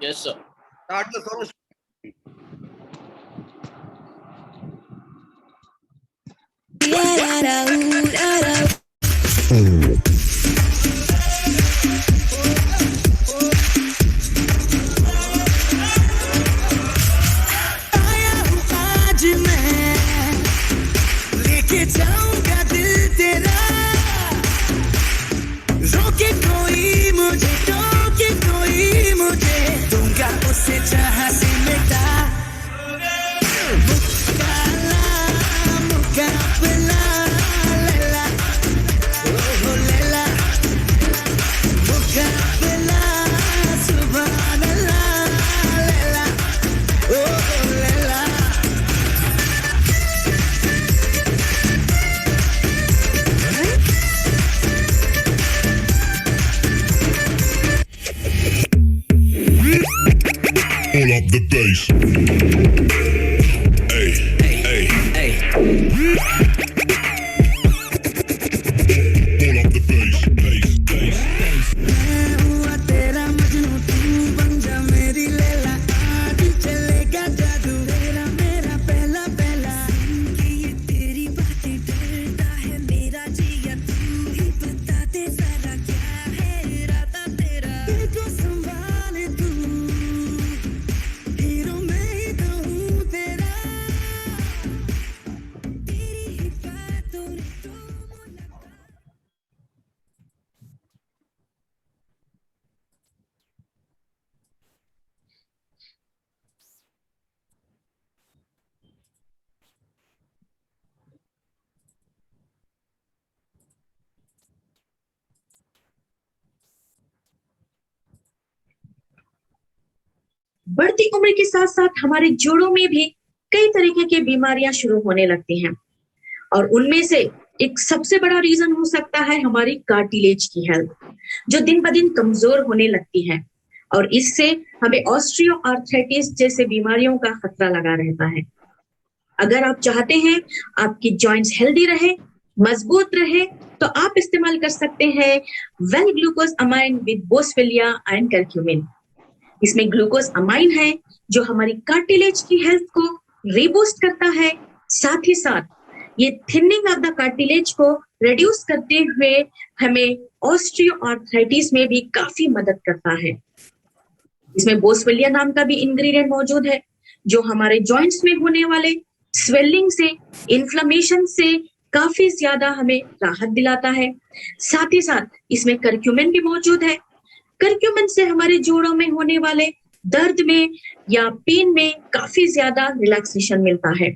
Yes, sir. Start the song. आया हूँ आज मैं लेके जाऊंगा दिल तेरा, रोके कोई मुझे, टोके कोई मुझे, दूंगा उसे जहां से मिटा। मुकाला मुकाबला लैला, ओ लैला मुकाबला, सुभान अल्लाह लैला, ओ Laila. Pull up the bass. Hey, hey, hey. Pull up the bass, bass, bass. मैं हुआ तेरा मजनू, तू बन जा मेरी लैला, आज चलेगा जादू तेरा मेरा पहला पहला। कि ये तेरी बातें डरता है मेरा जिया, तू ही बता दे जरा क्या है इरादा तेरा। दिल को संभाले तू, हीरो मैं ही तो हूँ तेरा, तेरी ही बातों ने तो मुलाकात। बढ़ती उम्र के साथ साथ हमारे जोड़ों में भी कई तरीके की बीमारियां शुरू होने लगती हैं और उनमें से एक सबसे बड़ा रीजन हो सकता है हमारी कार्टिलेज की हेल्थ, जो दिन ब दिन कमजोर होने लगती है और इससे हमें ऑस्टियो आर्थराइटिस जैसे बीमारियों का खतरा लगा रहता है। अगर आप चाहते हैं आपकी जॉइंट्स हेल्दी रहे, मजबूत रहे, तो आप इस्तेमाल कर सकते हैं well glucosamine with boswellia and curcumin. इसमें ग्लूकोज अमाइन है जो हमारी कार्टिलेज की हेल्थ को रीबूस्ट करता है, साथ ही साथ ये थिनिंग ऑफ द कार्टिलेज को रिड्यूस करते हुए हमें ऑस्टियोआर्थराइटिस में भी काफी मदद करता है। इसमें बोसवेलिया नाम का भी इंग्रेडिएंट मौजूद है जो हमारे जॉइंट्स में होने वाले स्वेलिंग से, इन्फ्लेमेशन से काफी ज्यादा हमें राहत दिलाता है। साथ ही साथ इसमें करक्यूमिन भी मौजूद है। करक्यूमिन से हमारे जोड़ों में होने वाले दर्द में या पेन में काफी ज्यादा रिलैक्सेशन मिलता है।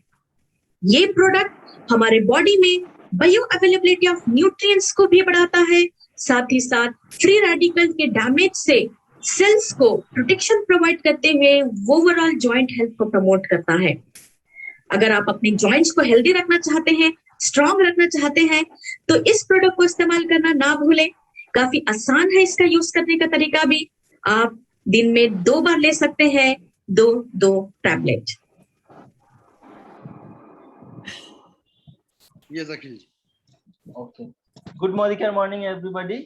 ये प्रोडक्ट हमारे बॉडी में बायो अवेलेबिलिटी ऑफ न्यूट्रिएंट्स को भी बढ़ाता है, साथ ही साथ फ्री रेडिकल के डैमेज से सेल्स को प्रोटेक्शन प्रोवाइड करते हुए ओवरऑल जॉइंट हेल्थ को प्रमोट करता है। अगर आप अपने जॉइंट्स को हेल्दी रखना चाहते हैं, स्ट्रांग रखना चाहते हैं, तो इस प्रोडक्ट को इस्तेमाल करना ना भूलें। काफी आसान है इसका यूज करने का तरीका भी। आप दिन में 2 बार ले सकते हैं, 2 tablet. Yes, Akhil. Okay, good morning everybody.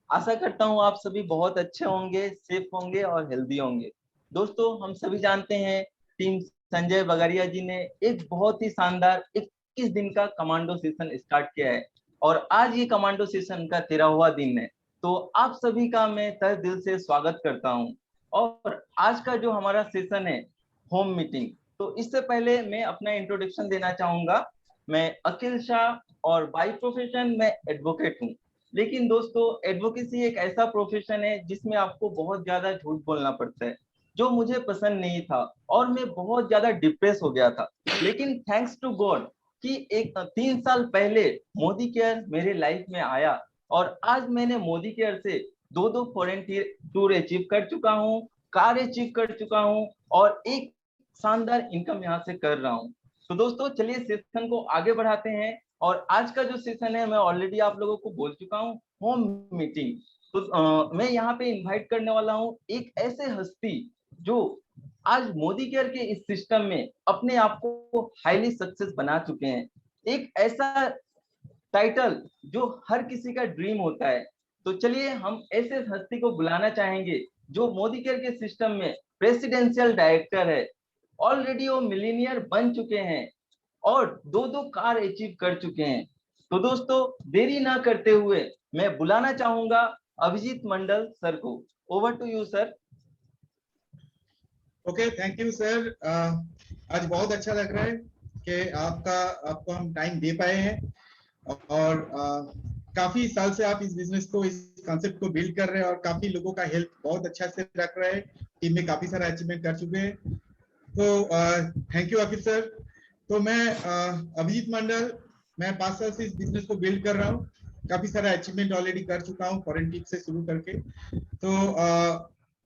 आशा करता हूँ आप सभी बहुत अच्छे होंगे, सेफ होंगे और हेल्दी होंगे। दोस्तों, हम सभी जानते हैं टीम संजय बगारिया जी ने एक बहुत ही शानदार 21 दिन का कमांडो सेशन स्टार्ट किया है और आज ये कमांडो सेशन का 13वां दिन है। तो आप सभी का मैं तहे दिल से स्वागत करता हूँ। और आज का जो हमारा सेशन है होम मीटिंग, तो इससे पहले मैं अपना इंट्रोडक्शन देना चाहूंगा। मैं अखिल शाह और बाय प्रोफेशन मैं एडवोकेट हूँ। लेकिन दोस्तों, एडवोकेसी एक ऐसा प्रोफेशन है जिसमें आपको बहुत ज्यादा झूठ बोलना पड़ता है, जो मुझे पसंद नहीं था और मैं बहुत ज्यादा डिप्रेस हो गया था। लेकिन थैंक्स टू गॉड कि एक 3 साल पहले मोदी केयर मेरे लाइफ में आया और आज मैंने मोदी केयर से 2 फॉरेन टूर अचीव कर चुका हूँ, कार अचीव कर चुका हूँ और एक शानदार इनकम यहाँ से कर रहा हूँ। तो दोस्तों, चलिए सेशन को आगे बढ़ाते हैं। और आज का जो सेशन है मैं ऑलरेडी आप लोगों को बोल चुका हूँ, होम मीटिंग। तो मैं यहाँ पे इनवाइट करने वाला हूँ एक ऐसे हस्ती जो आज मोदी केयर के इस सिस्टम में अपने आप को हाईली सक्सेस बना चुके हैं। एक ऐसा टाइटल जो हर किसी का ड्रीम होता है। तो चलिए हम ऐसे हस्ती को बुलाना चाहेंगे जो मोदी केयर के सिस्टम में प्रेसिडेंशियल डायरेक्टर है, ऑलरेडी वो मिलीनियर बन चुके हैं और 2-2 कार अचीव कर चुके हैं। तो दोस्तों देरी ना करते हुए मैं बुलाना चाहूंगा अभिजीत मंडल सर को। Over to you sir. Okay, thank you sir. आज बहुत अच्छा लग रहा है कि आपको हम टाइम दे पाए हैं और काफी साल से आप इस बिजनेस को, इस कॉन्सेप्ट को बिल्ड कर रहे हैं और काफी लोगों का हेल्थ बहुत अच्छा से रख रहे हैं। टीम में काफी सारा अचीवमेंट कर चुके हैं, तो थैंक यू आकिब सर। तो मैं अभिजीत मंडल, मैं 5 साल से इस बिजनेस को बिल्ड कर रहा हूँ। काफी सारा अचीवमेंट ऑलरेडी कर चुका हूँ, फॉरेन टिप से शुरू करके। तो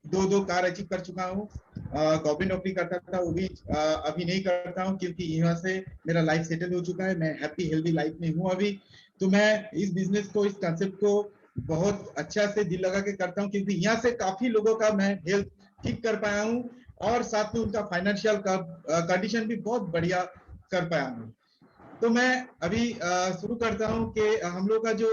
2 कार अचीव कर चुका हूँ। गवर्नमेंट नौकरी करता था, वो भी अभी नहीं करता हूँ क्योंकि यहाँ से मेरा लाइफ सेटल हो चुका है। मैं हैप्पी हेल्दी लाइफ में हूँ अभी। तो मैं इस बिजनेस को, इस कंसेप्ट को बहुत अच्छा से दिल लगा के करता हूँ क्योंकि यहाँ से काफी लोगों का मैं हेल्थ ठीक कर पाया हूँ और साथ में उनका फाइनेंशियल कंडीशन भी बहुत बढ़िया कर पाया हूँ। तो मैं अभी शुरू करता हूँ कि हम लोग का जो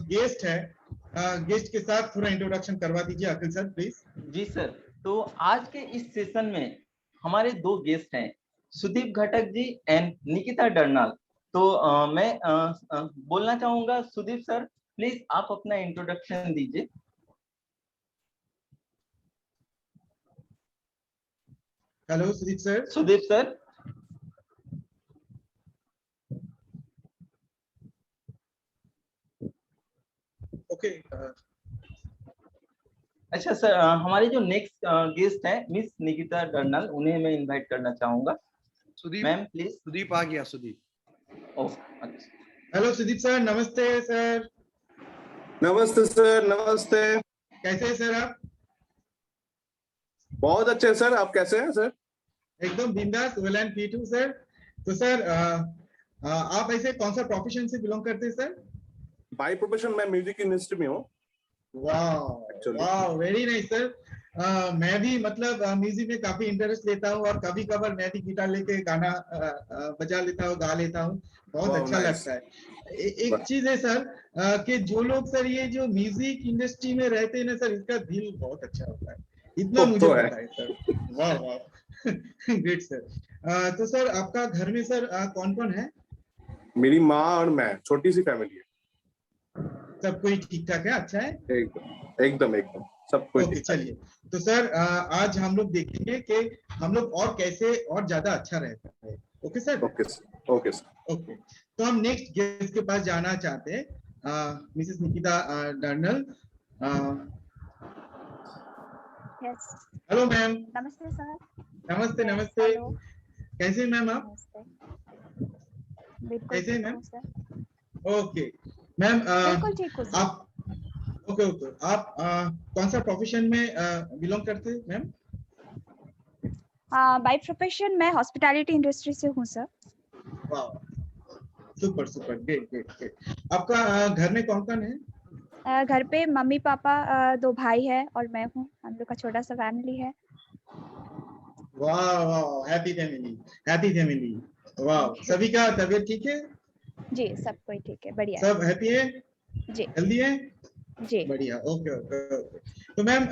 गेस्ट है, गेस्ट के साथ थोड़ा इंट्रोडक्शन करवा दीजिए अखिल सर प्लीज। जी सर, तो आज के इस सेशन में हमारे 2 गेस्ट हैं, सुदीप घटक जी एंड निकिता डरनाल। तो मैं बोलना चाहूंगा सुदीप सर, प्लीज आप अपना इंट्रोडक्शन दीजिए। Hello Sudeep sir. Sudeep sir. Okay. अच्छा सर, हमारी जो नेक्स्ट गेस्ट है मिस निकिता डरनाल, उन्हें मैं इनवाइट करना चाहूंगा। Sudeep ma'am please. सुदीप आ गया, सुदीप। ओह अच्छा। हेलो सुदीप सर, नमस्ते सर। नमस्ते सर, नमस्ते। कैसे हैं सर आप? बहुत अच्छे हैं सर, आप कैसे हैं सर? एकदम बिंदास, वेल एंड फिट हूँ सर। तो सर आप ऐसे कौन सा प्रोफेशन से बिलोंग करते हैं सर? बाय प्रोफेशन मैं म्यूजिक इंडस्ट्री में हूँ। वाह वाह, वेरी नाइस सर। मैं भी मतलब म्यूजिक में काफी इंटरेस्ट लेता हूँ और कभी कभार मैं भी गिटार लेके गाना बजा लेता हूँ, गा लेता हूँ। बहुत अच्छा लगता है। एक चीज है सर कि जो लोग सर ये जो म्यूजिक इंडस्ट्री में रहते हैं ना सर, इसका दिल बहुत अच्छा होता है, इतना मुझे पता है सर। वाह वाह, ग्रेट सर। तो सर आपका घर में सर कौन कौन है? मेरी माँ और मैं, छोटी सी फैमिली है। सब कोई ठीक ठाक है? अच्छा है, एकदम एकदम सब कोई। ओके चलिए। तो सर आज हम लोग देखेंगे कि हम लोग और कैसे और ज्यादा अच्छा रहता है। Okay sir? Okay sir, okay sir. Okay, तो हम नेक्स्ट गेस्ट के पास जाना चाहते हैं, Mrs Nikita Darnal. Hello ma'am. नमस्ते सर। नमस्ते नमस्ते। हेलो। कैसे मैम आप? नमस्ते। बिल्कुल कैसे ठीक मैम? हूँ सर। ओके मैम, बिल्कुल ठीक हूँ सर। आप ओके ओके, आप कौन सा प्रोफेशन में बिलोंग करते हैं मैम? बाय प्रोफेशन मैं हॉस्पिटैलिटी इंडस्ट्री से हूँ सर। वाह, super super, great great great. आपका घर में कौन कौन है? घर पे मम्मी पापा, 2 भाई है और मैं हूँ। हम लोग का छोटा सा फैमिली है। वाह वाह, हैप्पी फैमिली, हैप्पी फैमिली। वाह, सभी का तबीयत ठीक है? जी, सब कोई ठीक है, बढ़िया सब हैप्पी है? जी। हेल्दी है? जी बढ़िया, ओके ओके ओके। तो मैम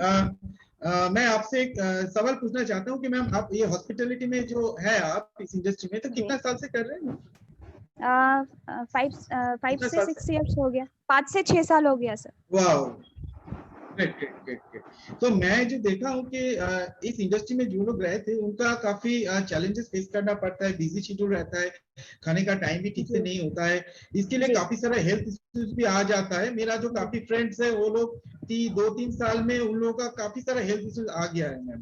मैं आपसे एक सवाल पूछना चाहता हूँ कि मैम आप ये हॉस्पिटैलिटी में जो है, आप इस इंडस्ट्री में तो कितना साल से कर रहे हैं? 5 से 6 इयर्स हो गया, 5 से 6 साल हो गया सर। वाह, ग्रेट ग्रेट ग्रेट ग्रेट। तो मैं जो देखा हूँ कि इस इंडस्ट्री में जो लोग रहे थे उनका काफी चैलेंजेस फेस करना पड़ता है, बिजी शेड्यूल रहता है, खाने का टाइम भी ठीक से नहीं होता है, इसके लिए काफी सारा हेल्थ इश्यूज भी आ जाता है। मेरा जो काफी फ्रेंड्स है वो लोग 2-3 साल में उन लोगों का काफी सारा हेल्थ इश्यूज आ गया है मैम।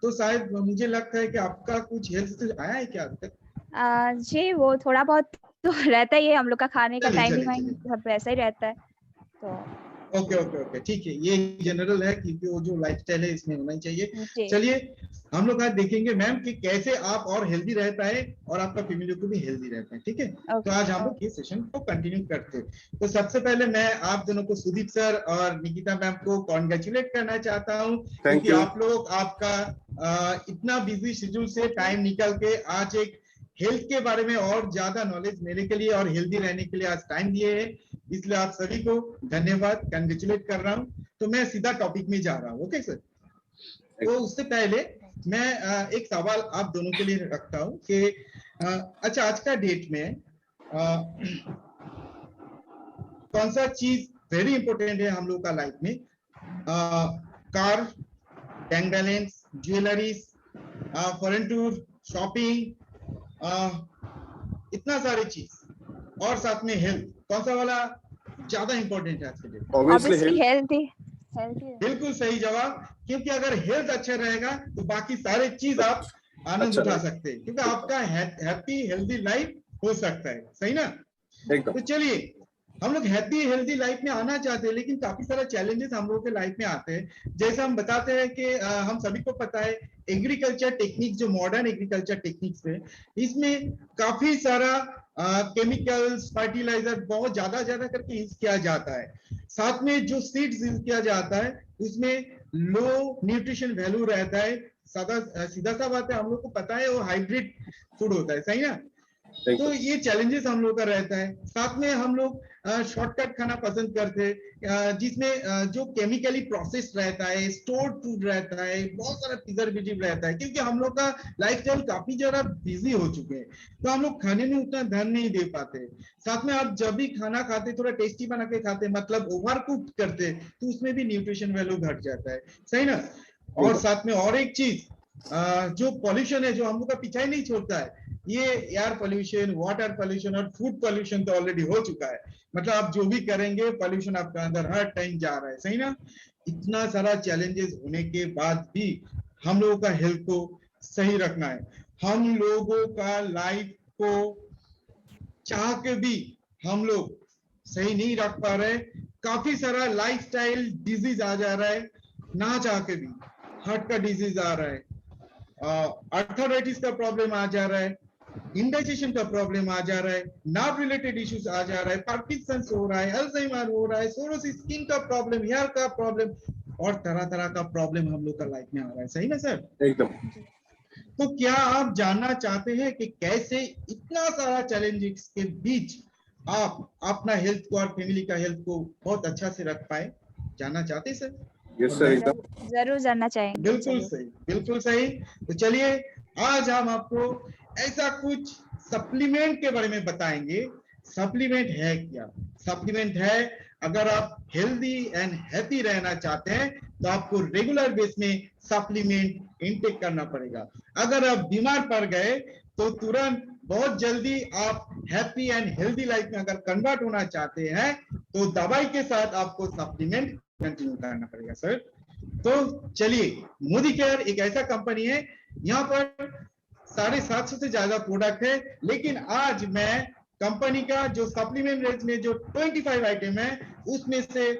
तो शायद मुझे लगता है कि आपका कुछ हेल्थ इश्यूज आया है क्या अभी तक? जी, वो थोड़ा बहुत तो रहता ही है। हम लोग का खाने का टाइमिंग सब वैसा ही रहता है। तो ओके ओके ओके, ठीक है, ये जनरल है क्योंकि वो जो लाइफस्टाइल है इसमें होना ही चाहिए। जी। चलिए हम लोग आज देखेंगे मैम कि कैसे आप और हेल्दी रह पाए और आपका फैमिली को भी हेल्दी रह पाए, ठीक है? तो आज हम लोग ये सेशन को कंटिन्यू करते हैं। तो सबसे पहले मैं आप दोनों को, सुदीप सर और निकिता मैम को कॉन्ग्रेचुलेट करना चाहता हूँ क्योंकि आप लोग आपका इतना बिजी शेड्यूल से टाइम निकल के आज एक हेल्थ के बारे में और ज्यादा नॉलेज लेने के लिए और हेल्दी रहने के लिए आज टाइम दिए हैं, इसलिए आप सभी को धन्यवाद, कंग्रेचुलेट कर रहा हूँ। तो मैं सीधा टॉपिक में जा रहा हूँ। Okay sir? तो उससे पहले मैं एक सवाल आप दोनों के लिए रखता हूँ कि अच्छा आज का डेट में कौन सा चीज वेरी इंपॉर्टेंट है हम लोग का लाइफ में? Car, bank balance, jewelleries, foreign tour, shopping, इतना सारी चीज और साथ में हेल्थ, कौन सा वाला ज्यादा इंपॉर्टेंट है आज के डेट में? ऑब्वियसली हेल्थी बिल्कुल सही जवाब, क्योंकि अगर हेल्थ अच्छा रहेगा तो बाकी सारे चीज आप आनंद उठा सकते हैं, क्योंकि आपका हैप्पी हेल्दी लाइफ हो सकता है, सही ना? तो चलिए, हम लोग हैप्पी हेल्दी लाइफ में आना चाहते हैं, लेकिन काफी सारा चैलेंजेस हम लोगों के लाइफ में आते हैं। जैसे हम बताते हैं कि हम सभी को पता है एग्रीकल्चर टेक्निक, जो मॉडर्न एग्रीकल्चर टेक्निक्स है, इसमें काफी सारा केमिकल्स, फर्टिलाइजर बहुत ज्यादा करके यूज किया जाता है। साथ में जो सीड्स यूज किया जाता है उसमें लो न्यूट्रिशन वैल्यू रहता है। सीधा सा बात है, हम लोग को पता है वो हाइब्रिड फूड होता है, सही ना? तो ये चैलेंजेस हम लोग का रहता है। साथ में हम लोग शॉर्टकट खाना पसंद करते हैं, जिसमें जो केमिकली प्रोसेस रहता है, स्टोर्ड फूड रहता है, बहुत सारा प्रिजर्वेटिव रहता है, क्योंकि हम लोग का लाइफस्टाइल काफी ज्यादा बिजी हो चुके हैं, तो हम लोग खाने में उतना ध्यान नहीं दे पाते। साथ में आप जब भी खाना खाते थोड़ा टेस्टी बना के खाते, मतलब ओवर कुक करते, तो उसमें भी न्यूट्रिशन वैल्यू घट जाता है, सही ना? और साथ में और एक चीज, जो पॉल्यूशन है जो हम लोग का पीछा ही नहीं छोड़ता है, ये एयर पॉल्यूशन, वाटर पॉल्यूशन और फूड पॉल्यूशन तो ऑलरेडी हो चुका है। मतलब आप जो भी करेंगे पॉल्यूशन आपका अंदर हर टाइम जा रहा है, सही ना? इतना सारा चैलेंजेस होने के बाद भी हम लोगों का हेल्थ को सही रखना है। हम लोगों का लाइफ को चाह के भी हम लोग सही नहीं रख पा रहे। काफी सारा लाइफस्टाइल डिजीज आ जा रहा है, ना चाह के भी। हार्ट का डिजीज आ रहा है, आर्थराइटिस का प्रॉब्लम आ जा रहा है, इंडाइजेशन का प्रॉब्लम आ जा रहा है, नर्व रिलेटेड इश्यूज आ जा रहा है, पार्किंसंस हो रहा है, अल्जाइमर हो रहा है, सोरोसिस, स्किन का प्रॉब्लम, हेयर का प्रॉब्लम और तरह तरह का प्रॉब्लम हम लोग का लाइफ में आ रहा है, सही ना सर? एकदम। तो क्या आप जानना चाहते हैं कि कैसे इतना सारा चैलेंजेस के बीच आप अपना हेल्थ को और फैमिली का हेल्थ को बहुत अच्छा से रख पाए? जानना चाहते हैं सर? यस सर, एकदम जरूर जानना चाहेंगे। बिल्कुल सही, बिल्कुल सही। तो चलिए आज हम आपको ऐसा कुछ सप्लीमेंट के बारे में बताएंगे। सप्लीमेंट है क्या? सप्लीमेंट है, अगर आप हेल्दी एंड हैप्पी रहना चाहते हैं तो आपको रेगुलर बेस में सप्लीमेंट इनटेक करना पड़ेगा। अगर आप बीमार पड़ गए तो तुरंत बहुत जल्दी आप हैप्पी एंड हेल्दी लाइफ में अगर कन्वर्ट होना चाहते हैं तो दवाई के साथ आपको सप्लीमेंट कंटिन्यू करना पड़ेगा सर। तो चलिए, मोदी केयर एक ऐसा कंपनी है, यहाँ पर 750 से ज्यादा प्रोडक्ट है, लेकिन आज मैं कंपनी का जो सप्लीमेंट रेंज में जो 25 आइटम है उसमें से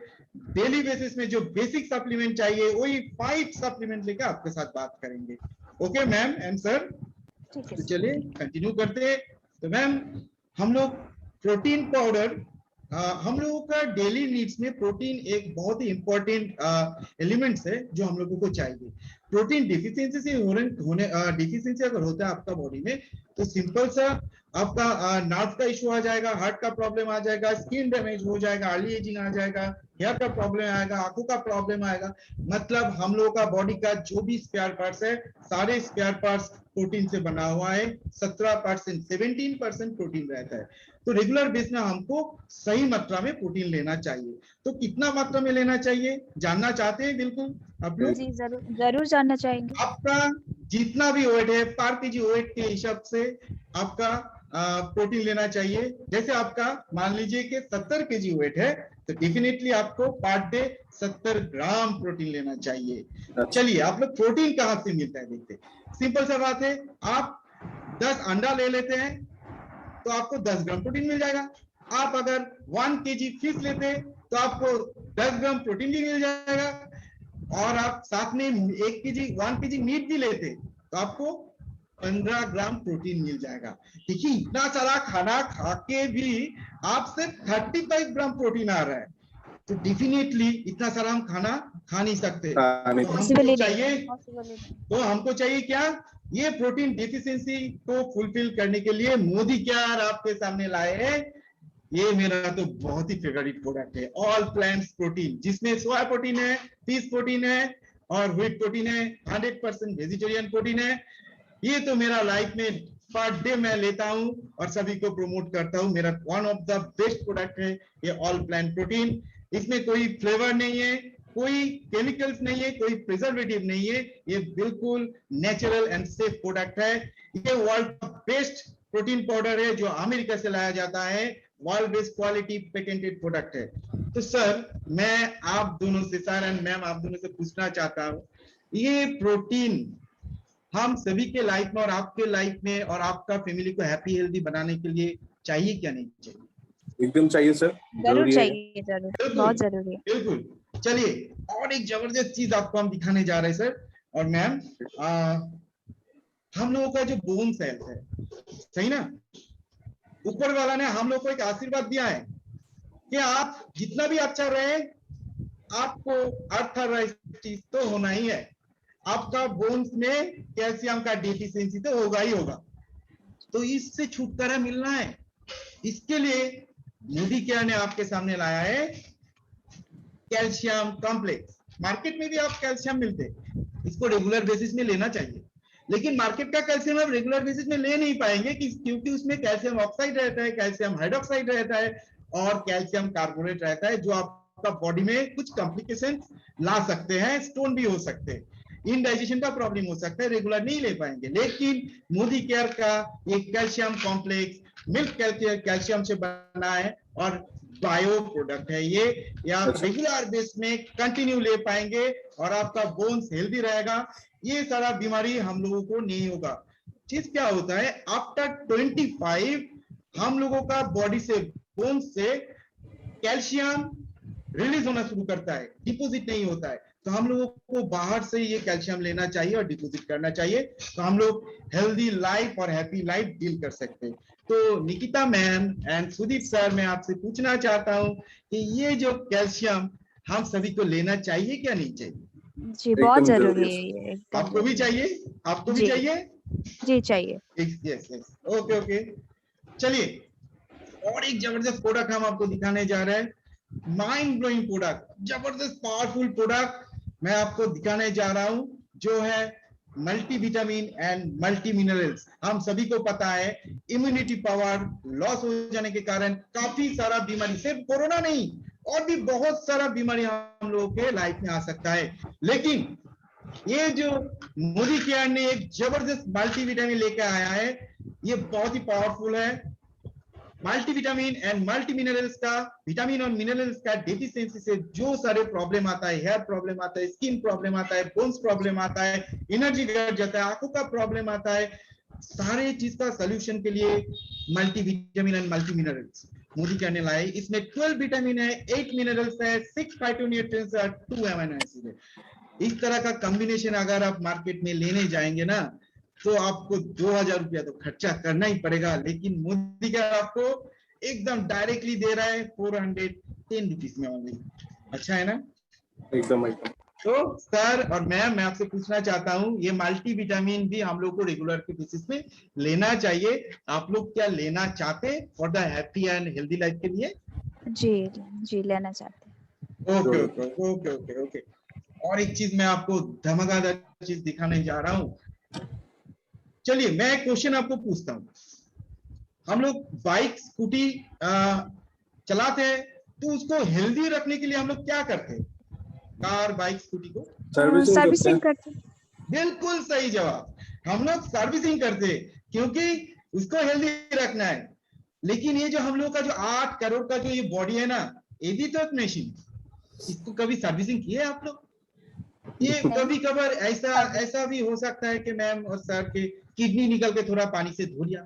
डेली बेसिस में जो बेसिक सप्लीमेंट चाहिए वही 5 सप्लीमेंट लेकर आपके साथ बात करेंगे। ओके मैम एंड सर, तो चलिए कंटिन्यू करते हैं। तो मैम, हम लोग प्रोटीन पाउडर, हम लोगों का डेली नीड्स में प्रोटीन एक बहुत ही इंपॉर्टेंट एलिमेंट्स है जो हम लोगों को चाहिए। प्रोटीन डिफिशियंसी से डिफिशियंसी अगर होता है आपका बॉडी में तो सिंपल सा आपका नर्व का इशू आ जाएगा, हार्ट का प्रॉब्लम आ जाएगा, स्किन डैमेज हो जाएगा, अर्ली एजिंग आ जाएगा, हेयर का प्रॉब्लम आएगा, आंखों का प्रॉब्लम आएगा। मतलब हम लोगों का बॉडी का जो भी स्पेयर पार्ट्स है, सारे स्पेयर पार्ट्स प्रोटीन से बना हुआ है। 17% 17% प्रोटीन रहता है। तो रेगुलर बेस में हमको सही मात्रा में प्रोटीन लेना चाहिए। तो कितना मात्रा में लेना चाहिए जानना चाहते हैं? बिल्कुल आप लोग जी जरूर जानना चाहेंगे। आपका जितना भी वेट है पर केजी वेट के हिसाब से आपका प्रोटीन लेना चाहिए। जैसे आपका मान लीजिए कि 70 केजी वेट है तो डेफिनेटली आपको पर डे 70 ग्राम प्रोटीन लेना चाहिए। चलिए, आप लोग प्रोटीन कहाँ से मिलता है देखते हैं। सिंपल सा बात है, आप 10 अंडा ले लेते हैं तो आपको 10 ग्राम प्रोटीन मिल जाएगा। आप अगर 1 केजी फिश लेते हैं तो आपको 10 ग्राम प्रोटीन भी मिल जाएगा। और आप साथ में 1 केजी मीट भी लेते तो आपको 15 ग्राम प्रोटीन मिल जाएगा। देखिए, इतना सारा खाना खा के भी आपसे 35 ग्राम प्रोटीन आ रहा है, तो डेफिनेटली इतना सारा हम खाना खा नहीं सकते। तो हमको चाहिए क्या? ये प्रोटीन डिफिशियंसी को फुलफिल करने के लिए मोदी केयर आपके सामने लाए हैं। ये मेरा तो बहुत ही फेवरेट प्रोडक्ट है, ऑल प्लांट्स प्रोटीन, जिसमें सोया प्रोटीन है, फिश प्रोटीन है, और व्हीट प्रोटीन है, 100% वेजिटेरियन प्रोटीन है। ये तो मेरा लाइफ में पर डे मैं लेता हूं और सभी को प्रमोट करता हूं। मेरा one of the best product है ये ऑल प्लांट प्रोटीन। इसमें कोई फ्लेवर नहीं है, कोई केमिकल्स नहीं है, कोई प्रिजर्वेटिव नहीं है, ये बिल्कुल नेचुरल एंड सेफ प्रोडक्ट है। ये वर्ल्ड का बेस्ट प्रोटीन पाउडर है जो अमेरिका से लाया जाता है, world best quality patented product है। तो सर मैं आप दोनों से, सर एंड मैम आप दोनों से पूछना चाहता हूँ, ये प्रोटीन हम सभी के लाइफ में और आपके लाइफ में और आपका फैमिली को हैप्पी हेल्दी बनाने के लिए चाहिए क्या नहीं चाहिए? एकदम चाहिए सर, जरूर है। चाहिए, जरूर, बहुत जरूरी है। बिल्कुल। चलिए और एक जबरदस्त चीज आपको हम दिखाने जा रहे हैं सर और मैम। हम लोगों का जो बोन सेल्स है, सही ना, ऊपर वाला ने हम लोग को एक आशीर्वाद दिया है कि आप जितना भी अच्छा रहे, आपको अर्थराइटिस तो होना ही है, आपका बोन्स में कैल्शियम का डिफिशियंसी तो होगा ही होगा। तो इससे छुटकारा मिलना है, इसके लिए मोदी केयर ने आपके सामने लाया है कैल्शियम कॉम्प्लेक्स। मार्केट में भी आप कैल्शियम मिलते हैं, इसको रेगुलर बेसिस में लेना चाहिए, लेकिन मार्केट का कैल्शियम आप रेगुलर बेसिस में ले नहीं पाएंगे क्योंकि उसमें कैल्शियम ऑक्साइड रहता है, कैल्शियम हाइड्रोक्साइड रहता है और कैल्शियम कार्बोनेट रहता है, जो आपका बॉडी में कुछ कॉम्प्लिकेशन ला सकते हैं, स्टोन भी हो सकते हैं, इनडाइजेशन का प्रॉब्लम हो सकता है, रेगुलर नहीं ले पाएंगे। लेकिन मोदी केयर का ये कैल्शियम कॉम्प्लेक्स मिल्क कैल्शियम से बना है और बायो प्रोडक्ट है ये आप रेगुलर बेस में कंटिन्यू ले पाएंगे और आपका बोन्स हेल्दी रहेगा, ये सारा बीमारी हम लोगों को नहीं होगा। चीज क्या होता है, आफ्टर 25 हम लोगों का बॉडी से, बोन्स से कैल्शियम रिलीज होना शुरू करता है, डिपोजिट नहीं होता है। तो हम लोगों को बाहर से ये कैल्शियम लेना चाहिए और डिपोजिट करना चाहिए, तो हम लोग हेल्दी लाइफ और हैप्पी लाइफ डील कर सकते हैं। तो Nikita ma'am and Sudeep sir, मैं आपसे पूछना चाहता हूँ कि ये जो कैल्शियम हम सभी को लेना चाहिए क्या नहीं चाहिए? जी बहुत जरूरी है ये, एकदम आपको भी चाहिए? आपको भी चाहिए? जी चाहिए। Yes yes, okay okay. चलिए और एक जबरदस्त प्रोडक्ट हम आपको दिखाने जा रहे हैं, माइंड ब्लोइंग प्रोडक्ट, जबरदस्त पावरफुल प्रोडक्ट मैं आपको दिखाने जा रहा हूं, जो है multi vitamin and multi minerals. हम सभी को पता है इम्यूनिटी पावर लॉस हो जाने के कारण काफी सारा बीमारी, सिर्फ कोरोना नहीं और भी बहुत सारा बीमारी हम लोगों के लाइफ में आ सकता है। लेकिन ये जो मोदी केयर ने एक जबरदस्त मल्टी विटामिन लेके आया है, ये बहुत ही पावरफुल है। मल्टीविटामिन एंड मल्टी मिनरल्स का, विटामिन और मिनरल्स का डेफिशिएंसी से जो सारे प्रॉब्लम आता है, हेयर प्रॉब्लम आता है, स्किन प्रॉब्लम आता है, बोन्स प्रॉब्लम आता है, एनर्जी घट जाता है, आंखों का प्रॉब्लम आता है, सारे चीज का सोल्यूशन के लिए multivitamin and multi minerals Modi care ने लाए। इसमें 12 विटामिन है, 8 मिनरल्स है, 6 फाइटोन्यूट्रिएंट्स है, 2 अमीनो एसिड है। इस तरह का कॉम्बिनेशन अगर आप मार्केट में लेने जाएंगे ना, तो आपको 2000 रुपया तो खर्चा करना ही पड़ेगा, लेकिन मोदी केयर आपको एकदम डायरेक्टली दे रहा है 410 रुपीज में ओनली। अच्छा है ना? एकदम एकदम। तो सर और मैम, मैं आपसे पूछना चाहता हूँ, ये मल्टी विटामिन भी हम लोग को रेगुलर के बेसिस में लेना चाहिए, आप लोग क्या लेना चाहते हैं for the happy and healthy life के लिए? जी जी लेना चाहते हैं। Okay okay okay okay okay. और एक चीज मैं आपको धमाकेदार चीज दिखाने जा रहा हूँ। चलिए मैं एक क्वेश्चन आपको पूछता हूँ, हम लोग बाइक स्कूटी चलाते हैं, तो उसको हेल्दी रखने के लिए हम लोग क्या करते हैं? कार बाइक स्कूटी को सर्विसिंग करते हैं। बिल्कुल सही जवाब, हम लोग सर्विसिंग करते हैं क्योंकि उसको हेल्दी रखना है। लेकिन ये जो हम लोग का जो 8 करोड़ का जो ये बॉडी है ना, ये भी तो एक मशीन, इसको कभी सर्विसिंग किए आप लोग? ये कभी कभार ऐसा भी हो सकता है कि मैम और सर के किडनी निकल के थोड़ा पानी से धो लिया,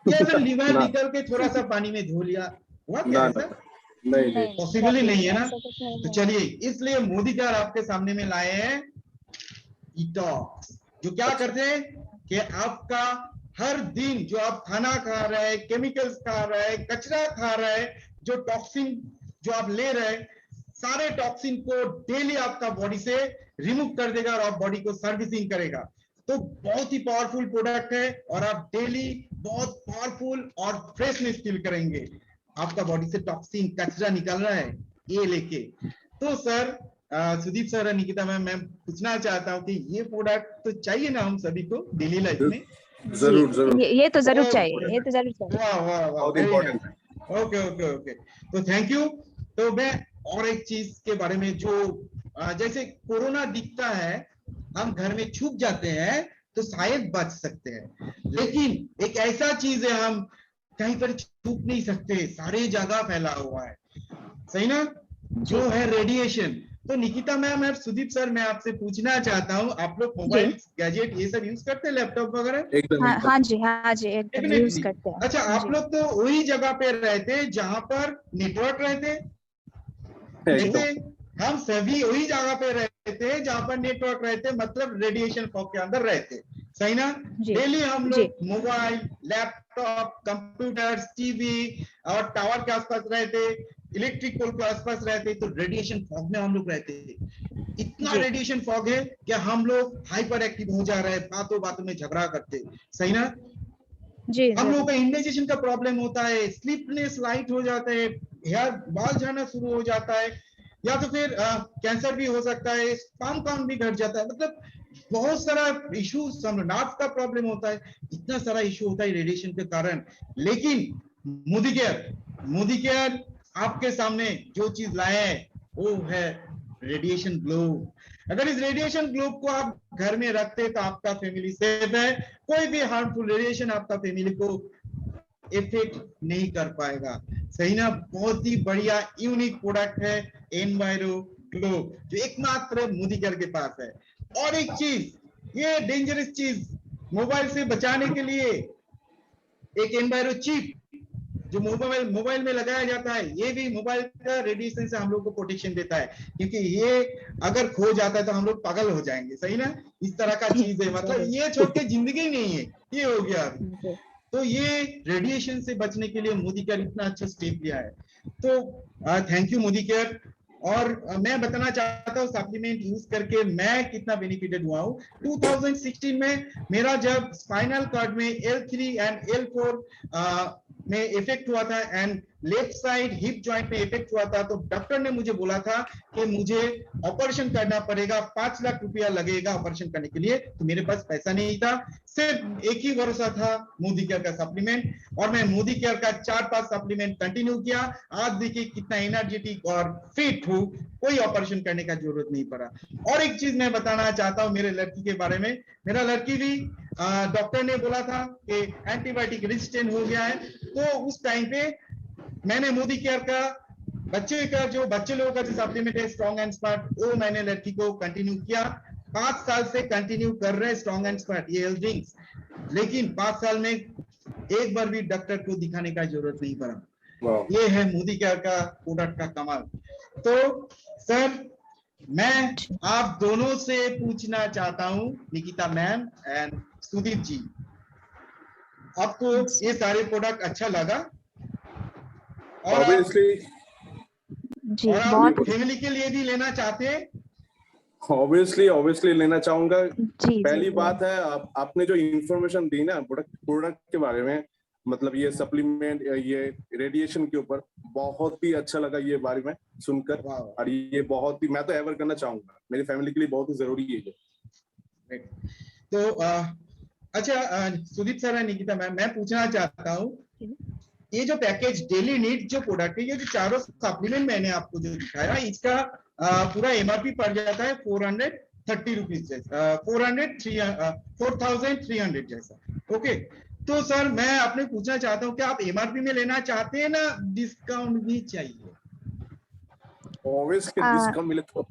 या फिर लिवर निकल के थोड़ा सा पानी में धो लिया, हुआ क्या ऐसा? नहीं पॉसिबल ही नहीं है ना। तो चलिए इसलिए मोदी केयर आपके सामने में लाए हैं डिटॉक्स, जो क्या करते हैं कि आपका हर दिन जो आप खाना खा रहे हैं, केमिकल्स खा रहे हैं, कचरा खा रहे हैं, जो टॉक्सिन जो आप ले रहे हैं, सारे टॉक्सिन को डेली आपका बॉडी से रिमूव कर देगा और आप बॉडी को सर्विसिंग करेगा। तो बहुत ही पावरफुल प्रोडक्ट है और आप डेली बहुत पावरफुल और फ्रेशनेस फील करेंगे। आपका बॉडी से टॉक्सिन कचरा निकल रहा है ये लेके। तो सर सुदीप सर और निकिता मैम, मैं पूछना चाहता हूँ कि ये प्रोडक्ट तो चाहिए ना हम सभी को डेली लाइफ में? जरूर जरूर, ये तो जरूर ओ, चाहिए, ये तो जरूर चाहिए। वाह वाह वाह, बहुत very इम्पोर्टेंट है। nice. ओके ओके ओके, तो थैंक यू। तो मैं और एक चीज के बारे में, जो जैसे कोरोना दिखता है, हम घर में छुप जाते हैं तो शायद बच सकते हैं, लेकिन एक ऐसा चीज है हम कहीं पर छुप नहीं सकते, सारे जगह फैला हुआ है, सही ना, जो है रेडिएशन। तो निकिता मैम और सुदीप सर, मैं आपसे पूछना चाहता हूँ, आप लोग मोबाइल गैजेट ये सब यूज करते हैं, लैपटॉप वगैरह? एकदम हाँ एकदम। हाँ जी, हाँ जी, एकदम यूज Definitely. करते हैं। अच्छा, आप जी। लोग तो वही जगह पे रहते जहां पर नेटवर्क रहते, जैसे हम सभी वही जगह पे रहते जहां पर नेटवर्क रहते, मतलब रेडिएशन फॉग के अंदर रहते, सही ना? जी डेली हम जी लोग मोबाइल, लैपटॉप, कंप्यूटर्स, टीवी और टावर के आसपास रहते, इलेक्ट्रिक पोल के आसपास रहते, तो रेडिएशन फॉग में हम लोग रहते। इतना जी। रेडिएशन फॉग है कि हम लोग हाइपर एक्टिव हो जा रहे हैं, बातों बातों में झगड़ा करते, सही ना? जी हम लोगों जरूर। को इंडाइजेशन का प्रॉब्लम होता है, स्लीपनेस लाइट हो जाता है, हेयर बाल झड़ना शुरू हो जाता है, या तो फिर कैंसर भी हो सकता है, स्पर्म काउंट भी घट जाता है, मतलब बहुत सारा इशू, नार्व का प्रॉब्लम होता है, इतना सारा इशू होता है रेडिएशन के कारण। लेकिन मोदी केयर आपके सामने जो चीज लाए हैं वो है रेडिएशन ग्लोब। अगर इस रेडिएशन ग्लोब को आप घर में रखते तो आपका फैमिली सेफ है, कोई भी हार्मफुल रेडिएशन आपका फैमिली को इफेक्ट नहीं कर पाएगा, सही ना? बहुत ही बढ़िया यूनिक प्रोडक्ट है एनवायरो ग्लोब, जो एकमात्र मोदी केयर के पास है। और एक चीज, ये डेंजरस चीज, मोबाइल से बचाने के लिए एक एनवायरो चिप जो मोबाइल में लगाया जाता है, ये भी मोबाइल का रेडिएशन से हम लोग को प्रोटेक्शन देता है, क्योंकि ये अगर खो जाता है तो हम लोग पागल हो जाएंगे, सही ना? इस तरह का चीज है, मतलब ये छोड़ के जिंदगी नहीं है, ये हो गया अभी। तो ये रेडिएशन से बचने के लिए मोदी केयर इतना अच्छा स्टेप लिया है, तो थैंक यू मोदी केयर। और मैं बताना चाहता हूँ सप्लीमेंट यूज करके मैं कितना बेनिफिटेड हुआ हूँ। 2016 में मेरा जब स्पाइनल कॉर्ड में L3 एंड L4 में इफेक्ट हुआ था and left side hip joint में इफेक्ट हुआ था, तो डॉक्टर ने मुझे बोला था कि मुझे ऑपरेशन करना पड़ेगा, 5 लाख रुपया लगेगा ऑपरेशन करने के लिए। तो मेरे पास पैसा नहीं था, सिर्फ एक ही भरोसा था मोदी केयर का सप्लीमेंट, और मैं मोदी केयर का 4-5 सप्लीमेंट कंटिन्यू किया। आज देखिए कितना एनर्जेटिक और फिट हूँ, कोई ऑपरेशन करने का जरूरत नहीं पड़ा। और एक चीज मैं बताना चाहता हूँ मेरे लड़की के बारे में। मेरा लड़की भी डॉक्टर ने बोला था कि एंटीबायोटिक रेजिस्टेंट हो गया है, तो उस टाइम पे मैंने मोदी केयर का बच्चे लोगों का जो सप्लीमेंट है स्ट्रॉन्ग एंड स्मार्ट, वो मैंने लड़की को कंटिन्यू किया। 5 साल से कंटिन्यू कर रहे हैं स्ट्रॉन्ग एंड स्मार्ट, ये हेल्थ ड्रिंक्स, लेकिन 5 साल में एक बार भी डॉक्टर को दिखाने का जरूरत नहीं पड़ा। ये है मोदी केयर का प्रोडक्ट का कमाल। तो सर, मैं आप दोनों से पूछना चाहता हूँ, निकिता मैम एंड सुदीप जी, आपको ये सारे प्रोडक्ट अच्छा लगा? और ऑब्वियसली जी, आप बहुत फैमिली के लिए भी लेना चाहते हैं? ऑब्वियसली लेना चाहूंगा। जी पहली जी बात है, आपने जो इंफॉर्मेशन दी ना प्रोडक्ट के बारे में, मतलब ये सप्लीमेंट, ये रेडिएशन के ऊपर, बहुत ही अच्छा लगा ये बारे में सुनकर। और ये बहुत ही, मैं तो एवर करना चाहूंगा, मेरी फैमिली के लिए बहुत ही जरूरी है ये। तो अच्छा सुदीप सर है, निकिता मैम, मैं पूछना चाहता हूँ, ये जो पैकेज डेली नीड जो प्रोडक्ट है, ये जो चारों सप्लीमेंट मैंने आपको जो दिखाया, इसका पूरा एमआरपी पड़ जाता है 430 रुपीज जैसा, 4,300 जैसा। ओके, तो सर मैं आपने पूछना चाहता हूँ कि आप एमआरपी में लेना चाहते हैं ना डिस्काउंट भी चाहिए? ऑब्वियसली डिस्काउंट मिले तो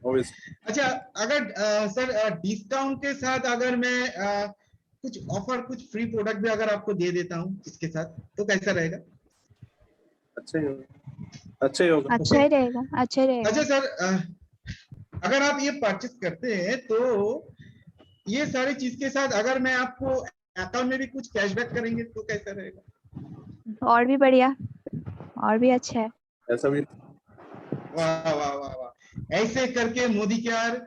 ऑब्वियसली। अच्छा, अगर सर डिस्काउंट के साथ अगर मैं कुछ ऑफर, कुछ फ्री प्रोडक्ट भी अगर आपको दे देता हूँ इसके साथ, तो कैसा रहेगा? अच्छा ही होगा, अच्छा ही होगा। अच्छा ही रहेगा, अच्छा ही रहेगा। अच्छा सर, अगर आप ये परचेस करते हैं तो ये सारी चीज के साथ अगर मैं आपको अकाउंट में भी कुछ कैशबैक करेंगे तो कैसा रहेगा? और भी बढ़िया, और भी अच्छा है। ऐसा भी। वाह वाह वाह वाह, ऐसे करके मोदी केयर